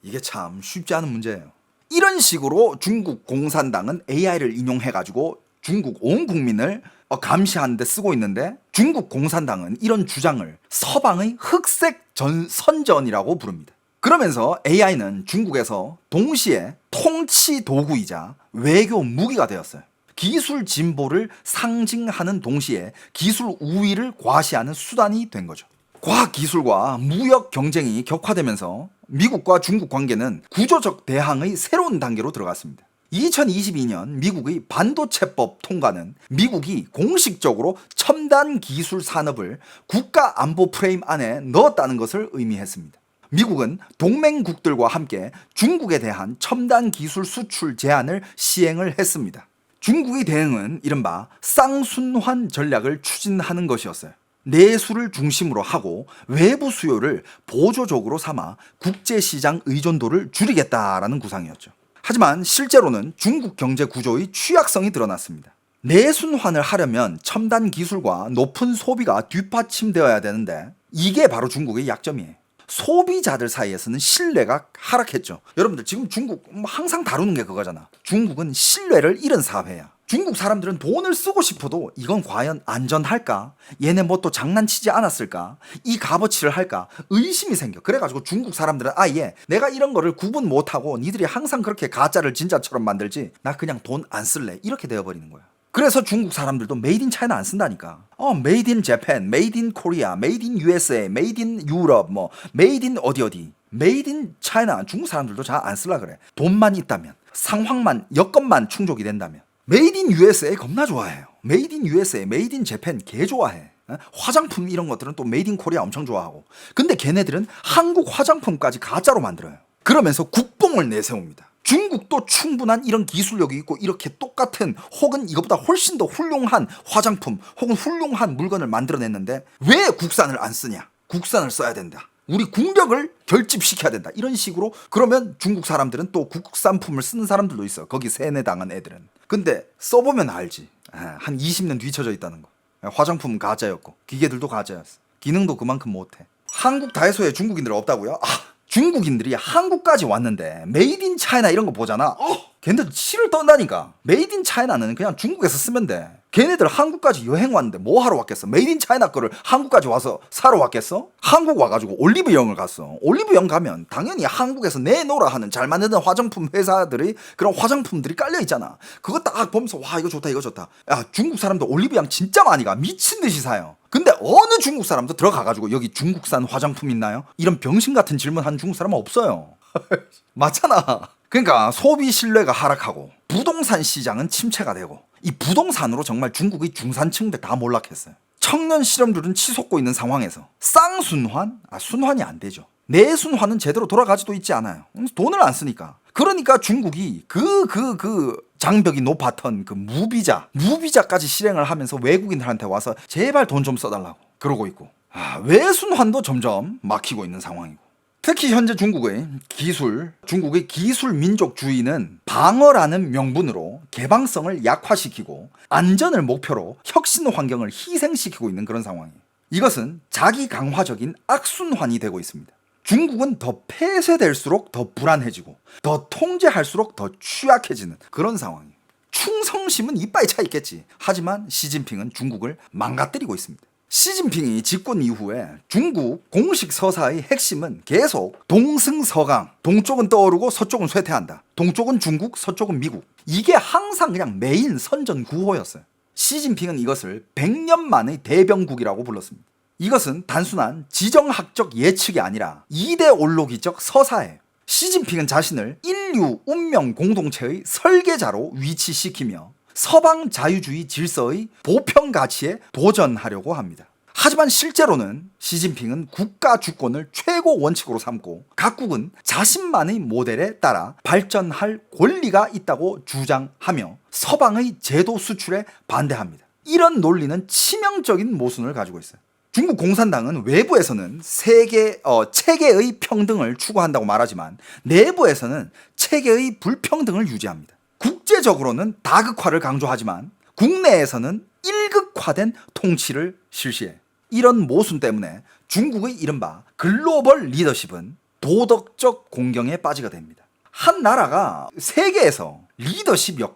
이게 참 쉽지 않은 문제예요. 이런 식으로 중국 공산당은 AI를 인용해가지고 중국 온 국민을 감시하는 데 쓰고 있는데, 중국 공산당은 이런 주장을 서방의 흑색 선전이라고 부릅니다. 그러면서 AI는 중국에서 동시에 통치 도구이자 외교 무기가 되었어요. 기술 진보를 상징하는 동시에 기술 우위를 과시하는 수단이 된 거죠. 과학기술과 무역 경쟁이 격화되면서 미국과 중국 관계는 구조적 대항의 새로운 단계로 들어갔습니다. 2022년 미국의 반도체법 통과는 미국이 공식적으로 첨단 기술 산업을 국가 안보 프레임 안에 넣었다는 것을 의미했습니다. 미국은 동맹국들과 함께 중국에 대한 첨단 기술 수출 제한을 시행을 했습니다. 중국의 대응은 이른바 쌍순환 전략을 추진하는 것이었어요. 내수를 중심으로 하고 외부 수요를 보조적으로 삼아 국제시장 의존도를 줄이겠다라는 구상이었죠. 하지만 실제로는 중국 경제 구조의 취약성이 드러났습니다. 내순환을 하려면 첨단 기술과 높은 소비가 뒷받침되어야 되는데 이게 바로 중국의 약점이에요. 소비자들 사이에서는 신뢰가 하락했죠. 여러분들 지금 중국 항상 다루는 게 그거잖아. 중국은 신뢰를 잃은 사회야. 중국 사람들은 돈을 쓰고 싶어도 이건 과연 안전할까? 얘네 뭐 또 장난치지 않았을까? 이 값어치를 할까? 의심이 생겨. 그래가지고 중국 사람들은 아예 내가 이런 거를 구분 못하고 니들이 항상 그렇게 가짜를 진짜처럼 만들지 나 그냥 돈 안 쓸래. 이렇게 되어버리는 거야. 그래서 중국 사람들도 메이드 인 차이나 안 쓴다니까. 메이드 인 재팬, 메이드 인 코리아, 메이드 인 USA, 메이드 인 유럽, 뭐 메이드 인 어디 메이드 인 차이나 중국 사람들도 잘 안 쓸라 그래. 돈만 있다면, 상황만, 여건만 충족이 된다면. 메이드 인 USA 겁나 좋아해요. 메이드 인 USA, 메이드 인 재팬 개 좋아해. 화장품 이런 것들은 또 메이드 인 코리아 엄청 좋아하고. 근데 걔네들은 한국 화장품까지 가짜로 만들어요. 그러면서 국뽕을 내세웁니다. 중국도 충분한 이런 기술력이 있고 이렇게 똑같은 혹은 이것보다 훨씬 더 훌륭한 화장품 혹은 훌륭한 물건을 만들어냈는데 왜 국산을 안 쓰냐? 국산을 써야 된다. 우리 국력을 결집시켜야 된다. 이런 식으로. 그러면 중국 사람들은 또 국산품을 쓰는 사람들도 있어. 거기 세뇌당한 애들은. 근데 써보면 알지. 한 20년 뒤쳐져 있다는 거. 화장품은 가짜였고 기계들도 가짜였어. 기능도 그만큼 못해. 한국 다이소에 중국인들 없다고요? 중국인들이 한국까지 왔는데 메이드 인 차이나 이런 거 보잖아. 걔네들 치를 떤다니까. 메이드 인 차이나는 그냥 중국에서 쓰면 돼. 걔네들 한국까지 여행 왔는데 뭐 하러 왔겠어? 메이드 인 차이나 거를 한국까지 와서 사러 왔겠어? 한국 와가지고 올리브영을 갔어. 올리브영 가면 당연히 한국에서 내놓으라 하는 잘 만드는 화장품 회사들이 그런 화장품들이 깔려 있잖아. 그거 딱 보면서 와 이거 좋다 이거 좋다. 야 중국 사람들 올리브영 진짜 많이 가. 미친 듯이 사요. 근데 어느 중국 사람도 들어가가지고 여기 중국산 화장품 있나요? 이런 병신 같은 질문 한 중국 사람은 없어요. 맞잖아. 그러니까 소비 신뢰가 하락하고 부동산 시장은 침체가 되고 이 부동산으로 정말 중국의 중산층들 다 몰락했어요. 청년 실업률은 치솟고 있는 상황에서 쌍순환? 순환이 안 되죠. 내순환은 제대로 돌아가지도 있지 않아요. 돈을 안 쓰니까. 그러니까 중국이 장벽이 높았던 그 무비자까지 실행을 하면서 외국인들한테 와서 제발 돈 좀 써달라고 그러고 있고, 외순환도 점점 막히고 있는 상황이고. 특히 현재 중국의 기술 민족주의는 방어라는 명분으로 개방성을 약화시키고 안전을 목표로 혁신 환경을 희생시키고 있는 그런 상황이에요. 이것은 자기 강화적인 악순환이 되고 있습니다. 중국은 더 폐쇄될수록 더 불안해지고 더 통제할수록 더 취약해지는 그런 상황이에요. 충성심은 이빠이 차 있겠지. 하지만 시진핑은 중국을 망가뜨리고 있습니다. 시진핑이 집권 이후에 중국 공식 서사의 핵심은 계속 동승서강, 동쪽은 떠오르고 서쪽은 쇠퇴한다. 동쪽은 중국, 서쪽은 미국. 이게 항상 그냥 메인 선전 구호였어요. 시진핑은 이것을 100년 만의 대병국이라고 불렀습니다. 이것은 단순한 지정학적 예측이 아니라 이데올로기적 서사예요. 시진핑은 자신을 인류 운명 공동체의 설계자로 위치시키며 서방 자유주의 질서의 보편 가치에 도전하려고 합니다. 하지만 실제로는 시진핑은 국가 주권을 최고 원칙으로 삼고 각국은 자신만의 모델에 따라 발전할 권리가 있다고 주장하며 서방의 제도 수출에 반대합니다. 이런 논리는 치명적인 모순을 가지고 있어요. 중국 공산당은 외부에서는 체계의 평등을 추구한다고 말하지만 내부에서는 체계의 불평등을 유지합니다. 국제적으로는 다극화를 강조하지만 국내에서는 일극화된 통치를 실시해. 이런 모순 때문에 중국의 이른바 글로벌 리더십은 도덕적 공경에 빠지게 됩니다. 한 나라가 세계에서 리더십을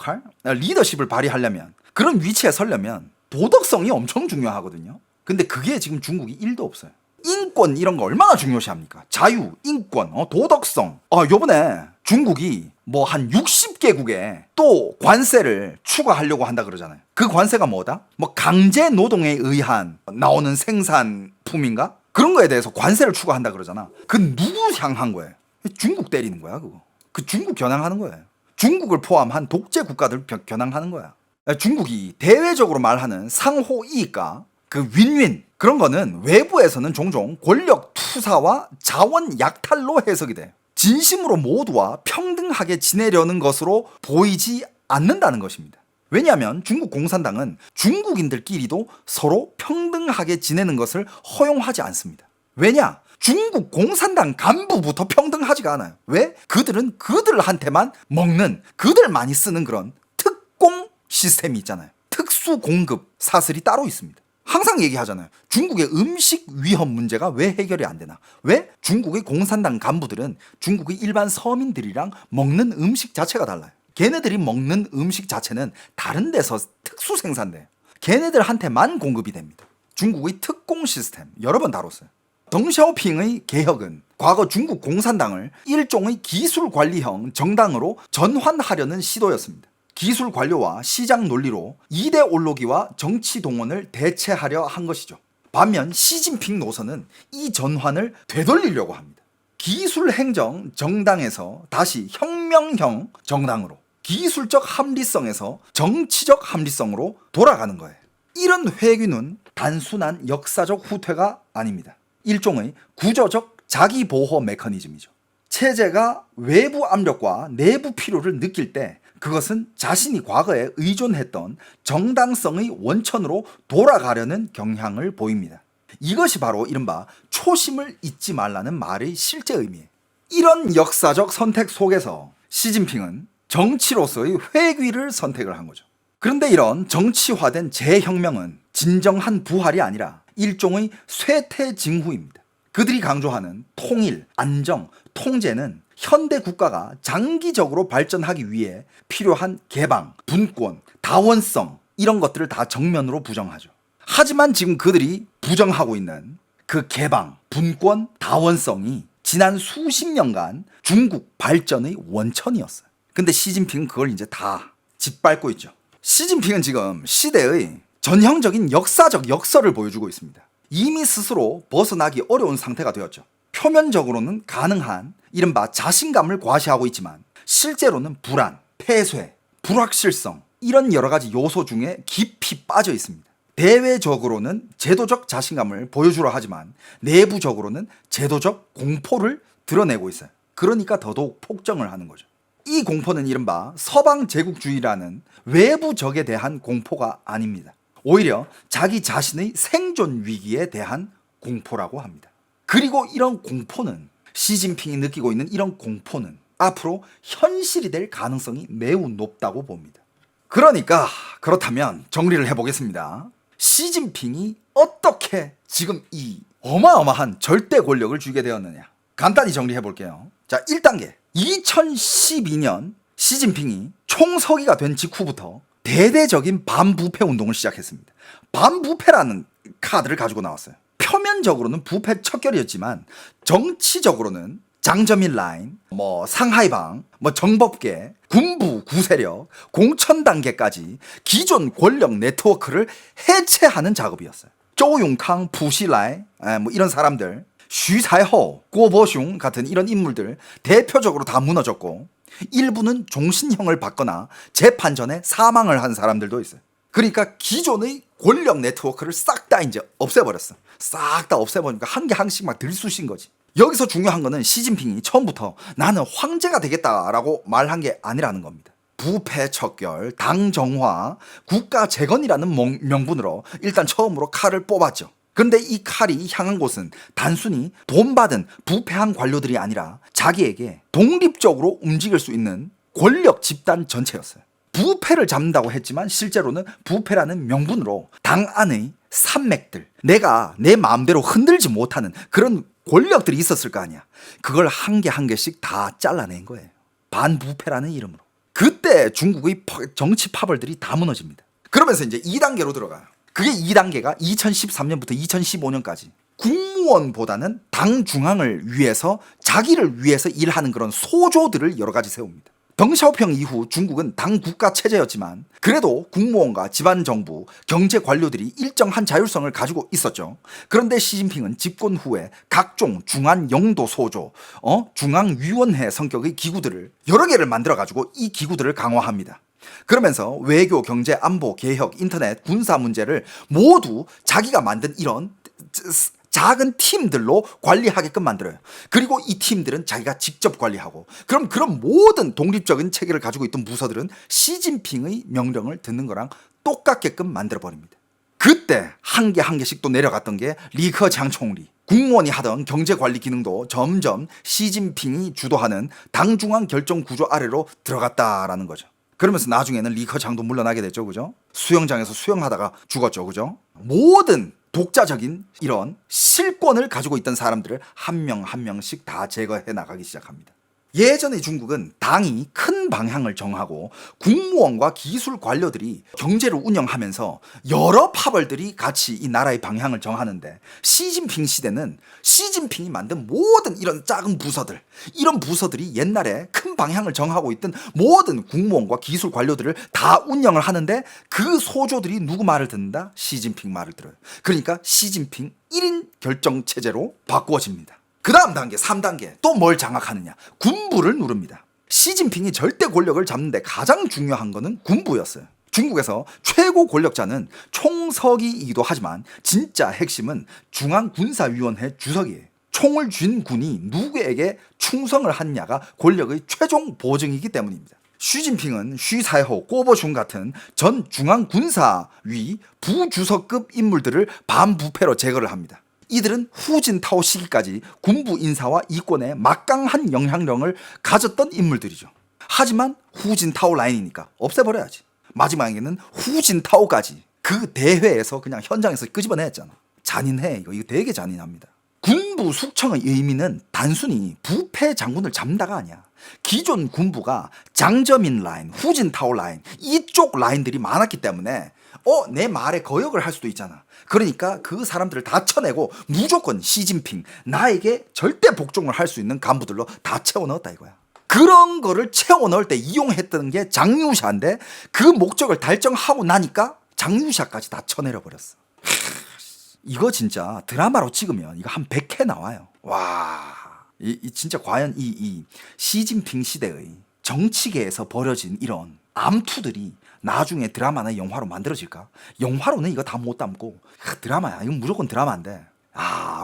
발휘하려면, 그런 위치에 서려면 도덕성이 엄청 중요하거든요. 근데 그게 지금 중국이 1도 없어요. 인권 이런 거 얼마나 중요시합니까? 자유, 인권, 도덕성. 요번에 중국이 뭐 한 60개국에 또 관세를 추가하려고 한다 그러잖아요. 그 관세가 뭐다? 뭐 강제 노동에 의한 나오는 생산품인가? 그런 거에 대해서 관세를 추가한다 그러잖아. 그 누구 향한 거예요? 중국 때리는 거야, 그거. 그 중국 겨냥하는 거예요. 중국을 포함한 독재 국가들 겨냥하는 거야. 중국이 대외적으로 말하는 상호 이익과 그 윈윈, 그런 거는 외부에서는 종종 권력 투사와 자원 약탈로 해석이 돼. 진심으로 모두와 평등하게 지내려는 것으로 보이지 않는다는 것입니다. 왜냐하면 중국 공산당은 중국인들끼리도 서로 평등하게 지내는 것을 허용하지 않습니다. 왜냐? 중국 공산당 간부부터 평등하지가 않아요. 왜? 그들은 그들한테만 먹는, 그들만이 쓰는 그런 특공 시스템이 있잖아요. 특수 공급 사슬이 따로 있습니다. 항상 얘기하잖아요. 중국의 음식 위험 문제가 왜 해결이 안 되나? 왜? 중국의 공산당 간부들은 중국의 일반 서민들이랑 먹는 음식 자체가 달라요. 걔네들이 먹는 음식 자체는 다른 데서 특수 생산돼요. 걔네들한테만 공급이 됩니다. 중국의 특공 시스템 여러 번 다뤘어요. 덩샤오핑의 개혁은 과거 중국 공산당을 일종의 기술관리형 정당으로 전환하려는 시도였습니다. 기술 관료와 시장 논리로 이데올로기와 정치 동원을 대체하려 한 것이죠. 반면 시진핑 노선은 이 전환을 되돌리려고 합니다. 기술 행정 정당에서 다시 혁명형 정당으로, 기술적 합리성에서 정치적 합리성으로 돌아가는 거예요. 이런 회귀는 단순한 역사적 후퇴가 아닙니다. 일종의 구조적 자기보호 메커니즘이죠. 체제가 외부 압력과 내부 필요를 느낄 때 그것은 자신이 과거에 의존했던 정당성의 원천으로 돌아가려는 경향을 보입니다. 이것이 바로 이른바 초심을 잊지 말라는 말의 실제 의미예요. 이런 역사적 선택 속에서 시진핑은 정치로서의 회귀를 선택을 한 거죠. 그런데 이런 정치화된 재혁명은 진정한 부활이 아니라 일종의 쇠퇴징후입니다. 그들이 강조하는 통일, 안정, 통제는 현대 국가가 장기적으로 발전하기 위해 필요한 개방, 분권, 다원성 이런 것들을 다 정면으로 부정하죠. 하지만 지금 그들이 부정하고 있는 그 개방, 분권, 다원성이 지난 수십 년간 중국 발전의 원천이었어요. 근데 시진핑은 그걸 이제 다 짓밟고 있죠. 시진핑은 지금 시대의 전형적인 역사적 역설을 보여주고 있습니다. 이미 스스로 벗어나기 어려운 상태가 되었죠. 표면적으로는 가능한 이른바 자신감을 과시하고 있지만 실제로는 불안, 폐쇄, 불확실성 이런 여러 가지 요소 중에 깊이 빠져 있습니다. 대외적으로는 제도적 자신감을 보여주려 하지만 내부적으로는 제도적 공포를 드러내고 있어요. 그러니까 더더욱 폭정을 하는 거죠. 이 공포는 이른바 서방 제국주의라는 외부 적에 대한 공포가 아닙니다. 오히려 자기 자신의 생존 위기에 대한 공포라고 합니다. 그리고 이런 공포는, 시진핑이 느끼고 있는 이런 공포는 앞으로 현실이 될 가능성이 매우 높다고 봅니다. 그러니까 그렇다면 정리를 해보겠습니다. 시진핑이 어떻게 지금 이 어마어마한 절대 권력을 쥐게 되었느냐, 간단히 정리해볼게요. 자, 1단계 2012년 시진핑이 총서기가 된 직후부터 대대적인 반부패 운동을 시작했습니다. 반부패라는 카드를 가지고 나왔어요. 표면적으로는 부패 척결이었지만 정치적으로는 장저민 라인, 상하이방, 정법계, 군부 구세력, 공천단계까지 기존 권력 네트워크를 해체하는 작업이었어요. 쪼용캉, 푸시라이 이런 사람들, 쉬사이호, 꼬보슝 같은 이런 인물들 대표적으로 다 무너졌고, 일부는 종신형을 받거나 재판 전에 사망을 한 사람들도 있어요. 그러니까 기존의 권력 네트워크를 싹 다 이제 없애버렸어. 싹 다 없애버리니까 한 개 한 개씩 막 들쑤신 거지. 여기서 중요한 거는 시진핑이 처음부터 나는 황제가 되겠다라고 말한 게 아니라는 겁니다. 부패 척결, 당 정화, 국가 재건이라는 명분으로 일단 처음으로 칼을 뽑았죠. 그런데 이 칼이 향한 곳은 단순히 돈 받은 부패한 관료들이 아니라 자기에게 독립적으로 움직일 수 있는 권력 집단 전체였어요. 부패를 잡는다고 했지만 실제로는 부패라는 명분으로 당 안의 산맥들, 내가 내 마음대로 흔들지 못하는 그런 권력들이 있었을 거 아니야. 그걸 한 개 한 개씩 다 잘라낸 거예요. 반부패라는 이름으로. 그때 중국의 정치 파벌들이 다 무너집니다. 그러면서 이제 2단계로 들어가요. 그게 2단계가 2013년부터 2015년까지 국무원보다는 당 중앙을 위해서 자기를 위해서 일하는 그런 소조들을 여러 가지 세웁니다. 덩샤오평 이후 중국은 당 국가 체제였지만 그래도 국무원과 지방정부, 경제 관료들이 일정한 자율성을 가지고 있었죠. 그런데 시진핑은 집권 후에 각종 중앙 영도 소조, 중앙위원회 성격의 기구들을 여러 개를 만들어가지고 이 기구들을 강화합니다. 그러면서 외교, 경제, 안보, 개혁, 인터넷, 군사 문제를 모두 자기가 만든 이런 작은 팀들로 관리하게끔 만들어요. 그리고 이 팀들은 자기가 직접 관리하고, 그럼 그런 모든 독립적인 체계를 가지고 있던 부서들은 시진핑의 명령을 듣는 거랑 똑같게끔 만들어버립니다. 그때 한 개 한 개씩 또 내려갔던 게 리커장 총리. 국무원이 하던 경제관리 기능도 점점 시진핑이 주도하는 당중앙 결정 구조 아래로 들어갔다라는 거죠. 그러면서 나중에는 리커장도 물러나게 됐죠. 그죠? 수영장에서 수영하다가 죽었죠. 그죠? 모든 독자적인 이런 실권을 가지고 있던 사람들을 한 명 한 명씩 다 제거해 나가기 시작합니다. 예전에 중국은 당이 큰 방향을 정하고 국무원과 기술 관료들이 경제를 운영하면서 여러 파벌들이 같이 이 나라의 방향을 정하는데, 시진핑 시대는 시진핑이 만든 모든 이런 작은 부서들, 이런 부서들이 옛날에 큰 방향을 정하고 있던 모든 국무원과 기술 관료들을 다 운영을 하는데, 그 소조들이 누구 말을 듣는다? 시진핑 말을 들어요. 그러니까 시진핑 1인 결정 체제로 바꾸어집니다. 그 다음 단계 3단계 또 뭘 장악하느냐? 군부를 누릅니다. 시진핑이 절대 권력을 잡는데 가장 중요한 거는 군부였어요. 중국에서 최고 권력자는 총석이기도 하지만 진짜 핵심은 중앙군사위원회 주석이에요. 총을 쥔 군이 누구에게 충성을 하느냐가 권력의 최종 보증이기 때문입니다. 시진핑은 쉬사이호, 꼬보슌 같은 전 중앙군사위 부주석급 인물들을 반부패로 제거를 합니다. 이들은 후진타오 시기까지 군부 인사와 이권에 막강한 영향력을 가졌던 인물들이죠. 하지만 후진타오 라인이니까 없애버려야지. 마지막에는 후진타오까지 그 대회에서 그냥 현장에서 끄집어냈잖아. 잔인해. 이거 되게 잔인합니다. 군부 숙청의 의미는 단순히 부패 장군을 잡는다가 아니야. 기존 군부가 장저민 라인, 후진타오 라인, 이쪽 라인들이 많았기 때문에 내 말에 거역을 할 수도 있잖아. 그러니까 그 사람들을 다 쳐내고 무조건 시진핑, 나에게 절대 복종을 할 수 있는 간부들로 다 채워 넣었다 이거야. 그런 거를 채워 넣을 때 이용했던 게 장유샤인데, 그 목적을 달성하고 나니까 장유샤까지 다 쳐내려 버렸어. 이거 진짜 드라마로 찍으면 이거 한 100회 나와요. 와, 이 진짜 과연 이 시진핑 시대의 정치계에서 벌어진 이런 암투들이 나중에 드라마나 영화로 만들어질까? 영화로는 이거 다 못 담고 드라마야. 이건 무조건 드라마인데,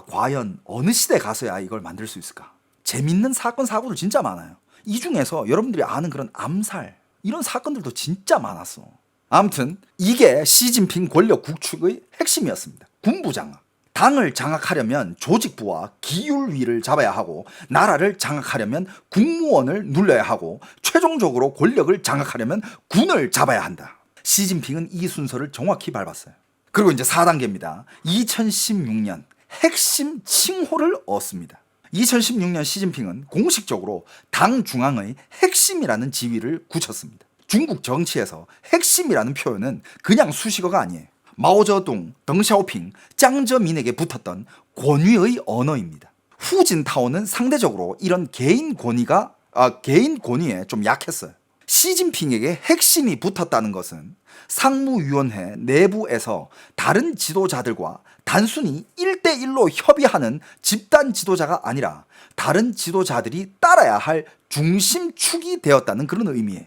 과연 어느 시대 가서야 이걸 만들 수 있을까? 재밌는 사건 사고들 진짜 많아요. 이 중에서 여러분들이 아는 그런 암살, 이런 사건들도 진짜 많았어. 아무튼 이게 시진핑 권력 구축의 핵심이었습니다. 군부 장악. 당을 장악하려면 조직부와 기율위를 잡아야 하고, 나라를 장악하려면 국무원을 눌러야 하고, 최종적으로 권력을 장악하려면 군을 잡아야 한다. 시진핑은 이 순서를 정확히 밟았어요. 그리고 이제 4단계입니다. 2016년 핵심 칭호를 얻습니다. 2016년 시진핑은 공식적으로 당 중앙의 핵심이라는 지위를 굳혔습니다. 중국 정치에서 핵심이라는 표현은 그냥 수식어가 아니에요. 마오쩌둥, 덩샤오핑, 짱저민에게 붙었던 권위의 언어입니다. 후진타오는 상대적으로 이런 개인 권위에 좀 약했어요. 시진핑에게 핵심이 붙었다는 것은 상무위원회 내부에서 다른 지도자들과 단순히 1대1로 협의하는 집단 지도자가 아니라 다른 지도자들이 따라야 할 중심축이 되었다는 그런 의미예요.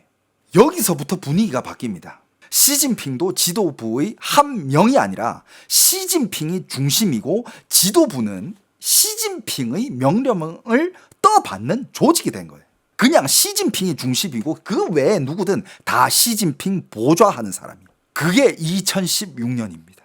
여기서부터 분위기가 바뀝니다. 시진핑도 지도부의 한 명이 아니라 시진핑이 중심이고, 지도부는 시진핑의 명령을 떠받는 조직이 된 거예요. 그냥 시진핑이 중심이고 그 외에 누구든 다 시진핑 보좌하는 사람이에요. 그게 2016년입니다.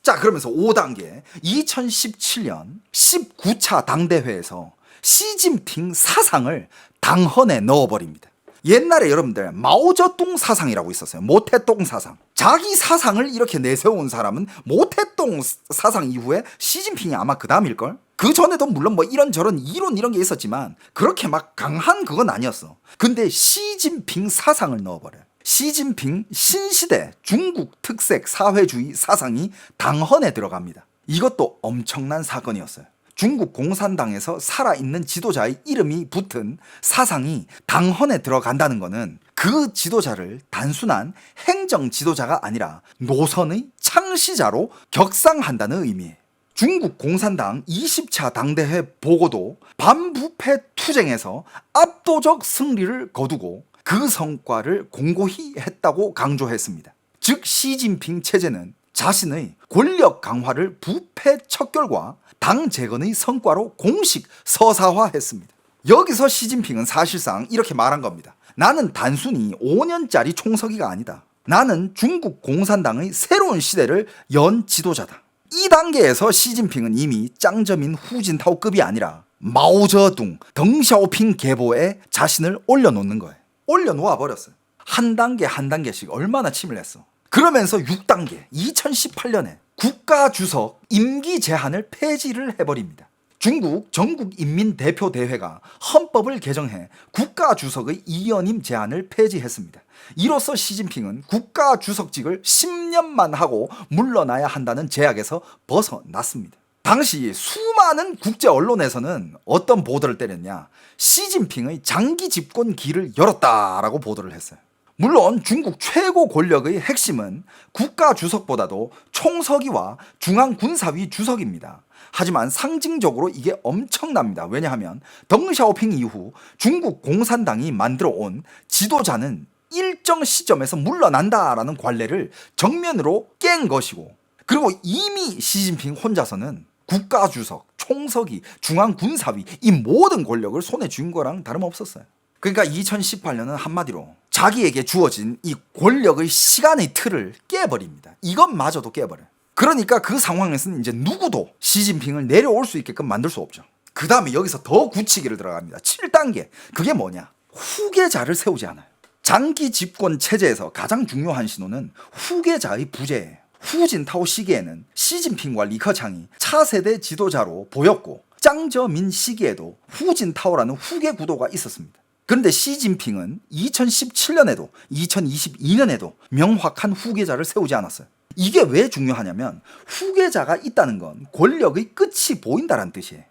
자, 그러면서 5단계 2017년 19차 당대회에서 시진핑 사상을 당헌에 넣어버립니다. 옛날에 여러분들 마오쩌둥 사상이라고 있었어요. 모태똥 사상. 자기 사상을 이렇게 내세운 사람은 모태똥 사상 이후에 시진핑이 아마 그 다음일걸? 그 전에도 물론 뭐 이런저런 이론 이런 게 있었지만 그렇게 막 강한 그건 아니었어. 근데 시진핑 사상을 넣어버려요. 시진핑 신시대 중국 특색 사회주의 사상이 당헌에 들어갑니다. 이것도 엄청난 사건이었어요. 중국 공산당에서 살아있는 지도자의 이름이 붙은 사상이 당헌에 들어간다는 것은 그 지도자를 단순한 행정 지도자가 아니라 노선의 창시자로 격상한다는 의미예요. 중국 공산당 20차 당대회 보고도 반부패 투쟁에서 압도적 승리를 거두고 그 성과를 공고히 했다고 강조했습니다. 즉 시진핑 체제는 자신의 권력 강화를 부패 척결과 당 재건의 성과로 공식 서사화했습니다. 여기서 시진핑은 사실상 이렇게 말한 겁니다. 나는 단순히 5년짜리 총서기가 아니다. 나는 중국 공산당의 새로운 시대를 연 지도자다. 이 단계에서 시진핑은 이미 짱저민 후진타오급이 아니라 마오쩌둥, 덩샤오핑 계보에 자신을 올려놓는 거예요. 올려놓아 버렸어요. 한 단계 한 단계씩 얼마나 침을 냈어. 그러면서 6단계 2018년에 국가주석 임기 제한을 폐지를 해버립니다. 중국 전국인민대표대회가 헌법을 개정해 국가주석의 2연임 제한을 폐지했습니다. 이로써 시진핑은 국가주석직을 10년만 하고 물러나야 한다는 제약에서 벗어났습니다. 당시 수많은 국제 언론에서는 어떤 보도를 때렸냐, 시진핑의 장기 집권 길을 열었다라고 보도를 했어요. 물론 중국 최고 권력의 핵심은 국가주석보다도 총서기와 중앙군사위 주석입니다. 하지만 상징적으로 이게 엄청납니다. 왜냐하면 덩샤오핑 이후 중국 공산당이 만들어 온 지도자는 일정 시점에서 물러난다라는 관례를 정면으로 깬 것이고, 그리고 이미 시진핑 혼자서는 국가주석, 총서기, 중앙군사위 이 모든 권력을 손에 쥔 거랑 다름없었어요. 그러니까 2018년은 한마디로 자기에게 주어진 이 권력의 시간의 틀을 깨버립니다. 이것마저도 깨버려요. 그러니까 그 상황에서는 이제 누구도 시진핑을 내려올 수 있게끔 만들 수 없죠. 그 다음에 여기서 더 굳히기를 들어갑니다. 7단계. 그게 뭐냐? 후계자를 세우지 않아요. 장기 집권 체제에서 가장 중요한 신호는 후계자의 부재예요. 후진타오 시기에는 시진핑과 리커창이 차세대 지도자로 보였고, 짱저민 시기에도 후진타오라는 후계 구도가 있었습니다. 그런데 시진핑은 2017년에도 2022년에도 명확한 후계자를 세우지 않았어요. 이게 왜 중요하냐면 후계자가 있다는 건 권력의 끝이 보인다는 뜻이에요.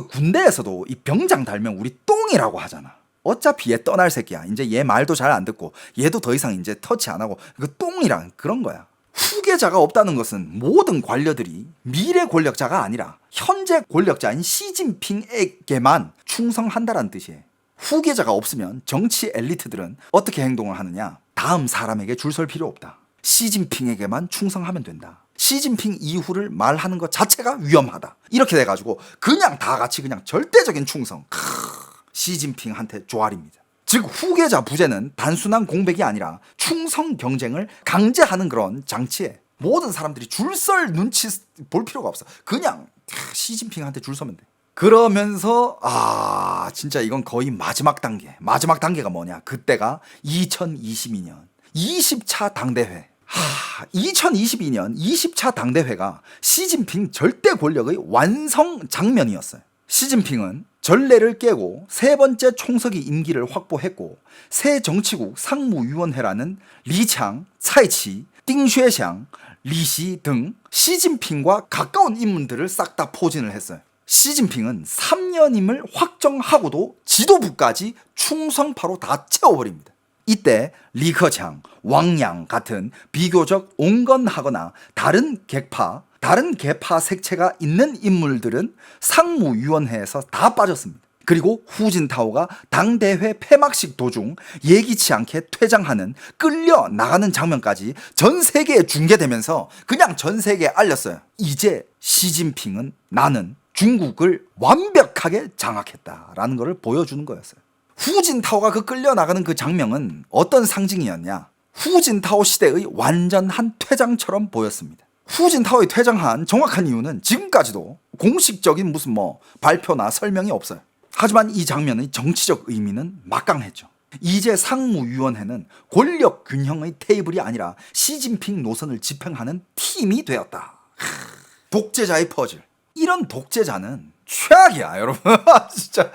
군대에서도 이 병장 달면 우리 똥이라고 하잖아. 어차피 얘 떠날 새끼야. 이제 얘 말도 잘 안 듣고 얘도 더 이상 이제 터치 안 하고 그 똥이란 그런 거야. 후계자가 없다는 것은 모든 관료들이 미래 권력자가 아니라 현재 권력자인 시진핑에게만 충성한다는 뜻이에요. 후계자가 없으면 정치 엘리트들은 어떻게 행동을 하느냐? 다음 사람에게 줄 설 필요 없다. 시진핑에게만 충성하면 된다. 시진핑 이후를 말하는 것 자체가 위험하다. 이렇게 돼가지고 그냥 다 같이 그냥 절대적인 충성. 시진핑한테 조알입니다. 즉 후계자 부재는 단순한 공백이 아니라 충성 경쟁을 강제하는 그런 장치에 모든 사람들이 줄설 눈치 볼 필요가 없어. 그냥 시진핑한테 줄 서면 돼. 그러면서 진짜 이건 거의 마지막 단계. 마지막 단계가 뭐냐? 그때가 2022년 20차 당대회. 2022년 20차 당대회가 시진핑 절대 권력의 완성 장면이었어요. 시진핑은 전례를 깨고 세 번째 총서기 임기를 확보했고, 새 정치국 상무위원회라는 리창, 차이치, 띵쉐샹, 리시 등 시진핑과 가까운 인물들을 싹 다 포진을 했어요. 시진핑은 3년임을 확정하고도 지도부까지 충성파로 다 채워버립니다. 이때 리커창, 왕양 같은 비교적 온건하거나 다른 계파 색채가 있는 인물들은 상무위원회에서 다 빠졌습니다. 그리고 후진타오가 당대회 폐막식 도중 예기치 않게 퇴장하는 끌려 나가는 장면까지 전 세계에 중계되면서 그냥 전 세계에 알렸어요. 이제 시진핑은 나는 중국을 완벽하게 장악했다라는 것을 보여주는 거였어요. 후진타오가 그 끌려나가는 그 장면은 어떤 상징이었냐? 후진타오 시대의 완전한 퇴장처럼 보였습니다. 후진타오의 퇴장한 정확한 이유는 지금까지도 공식적인 무슨 발표나 설명이 없어요. 하지만 이 장면의 정치적 의미는 막강했죠. 이제 상무위원회는 권력 균형의 테이블이 아니라 시진핑 노선을 집행하는 팀이 되었다. 독재자의 퍼즐. 이런 독재자는 최악이야, 여러분. 진짜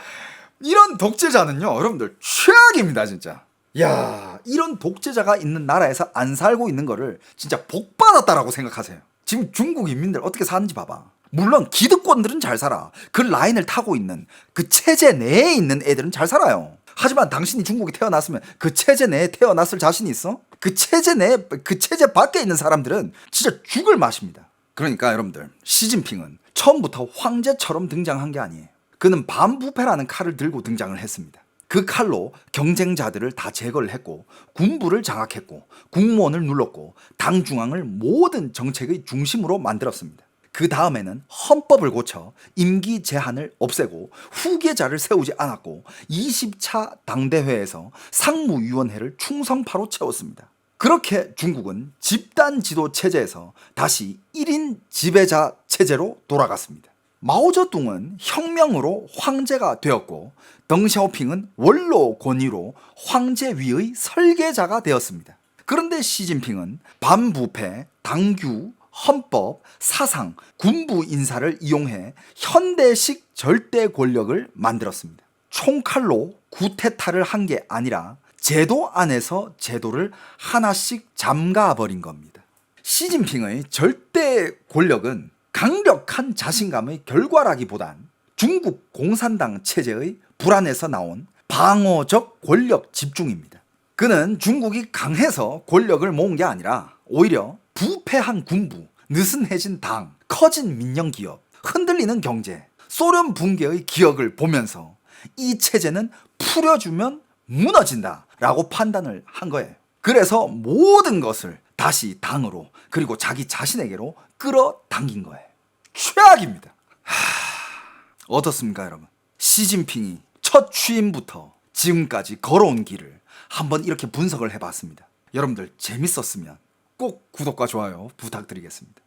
이런 독재자는요, 여러분들 최악입니다, 진짜. 야, 이런 독재자가 있는 나라에서 안 살고 있는 거를 진짜 복 받았다라고 생각하세요. 지금 중국 인민들 어떻게 사는지 봐봐. 물론 기득권들은 잘 살아. 그 라인을 타고 있는 그 체제 내에 있는 애들은 잘 살아요. 하지만 당신이 중국에 태어났으면 그 체제 내에 태어났을 자신이 있어? 그 체제 밖에 있는 사람들은 진짜 죽을 맛입니다. 그러니까 여러분들, 시진핑은 처음부터 황제처럼 등장한 게 아니에요. 그는 반부패라는 칼을 들고 등장을 했습니다. 그 칼로 경쟁자들을 다 제거를 했고 군부를 장악했고 국무원을 눌렀고 당 중앙을 모든 정책의 중심으로 만들었습니다. 그 다음에는 헌법을 고쳐 임기 제한을 없애고 후계자를 세우지 않았고 20차 당대회에서 상무위원회를 충성파로 채웠습니다. 그렇게 중국은 집단 지도 체제에서 다시 1인 지배자 체제로 돌아갔습니다. 마오쩌둥은 혁명으로 황제가 되었고 덩샤오핑은 원로 권위로 황제 위의 설계자가 되었습니다. 그런데 시진핑은 반부패, 당규, 헌법, 사상, 군부 인사를 이용해 현대식 절대 권력을 만들었습니다. 총칼로 구테타를 한 게 아니라 제도 안에서 제도를 하나씩 잠가버린 겁니다. 시진핑의 절대 권력은 강력한 자신감의 결과라기보단 중국 공산당 체제의 불안에서 나온 방어적 권력 집중입니다. 그는 중국이 강해서 권력을 모은 게 아니라 오히려 부패한 군부, 느슨해진 당, 커진 민영기업, 흔들리는 경제, 소련 붕괴의 기억을 보면서 이 체제는 풀어주면 무너진다 라고 판단을 한 거예요. 그래서 모든 것을 다시 당으로 그리고 자기 자신에게로 끌어당긴 거예요. 최악입니다. 어떻습니까, 여러분? 시진핑이 첫 취임부터 지금까지 걸어온 길을 한번 이렇게 분석을 해봤습니다. 여러분들 재밌었으면 꼭 구독과 좋아요 부탁드리겠습니다.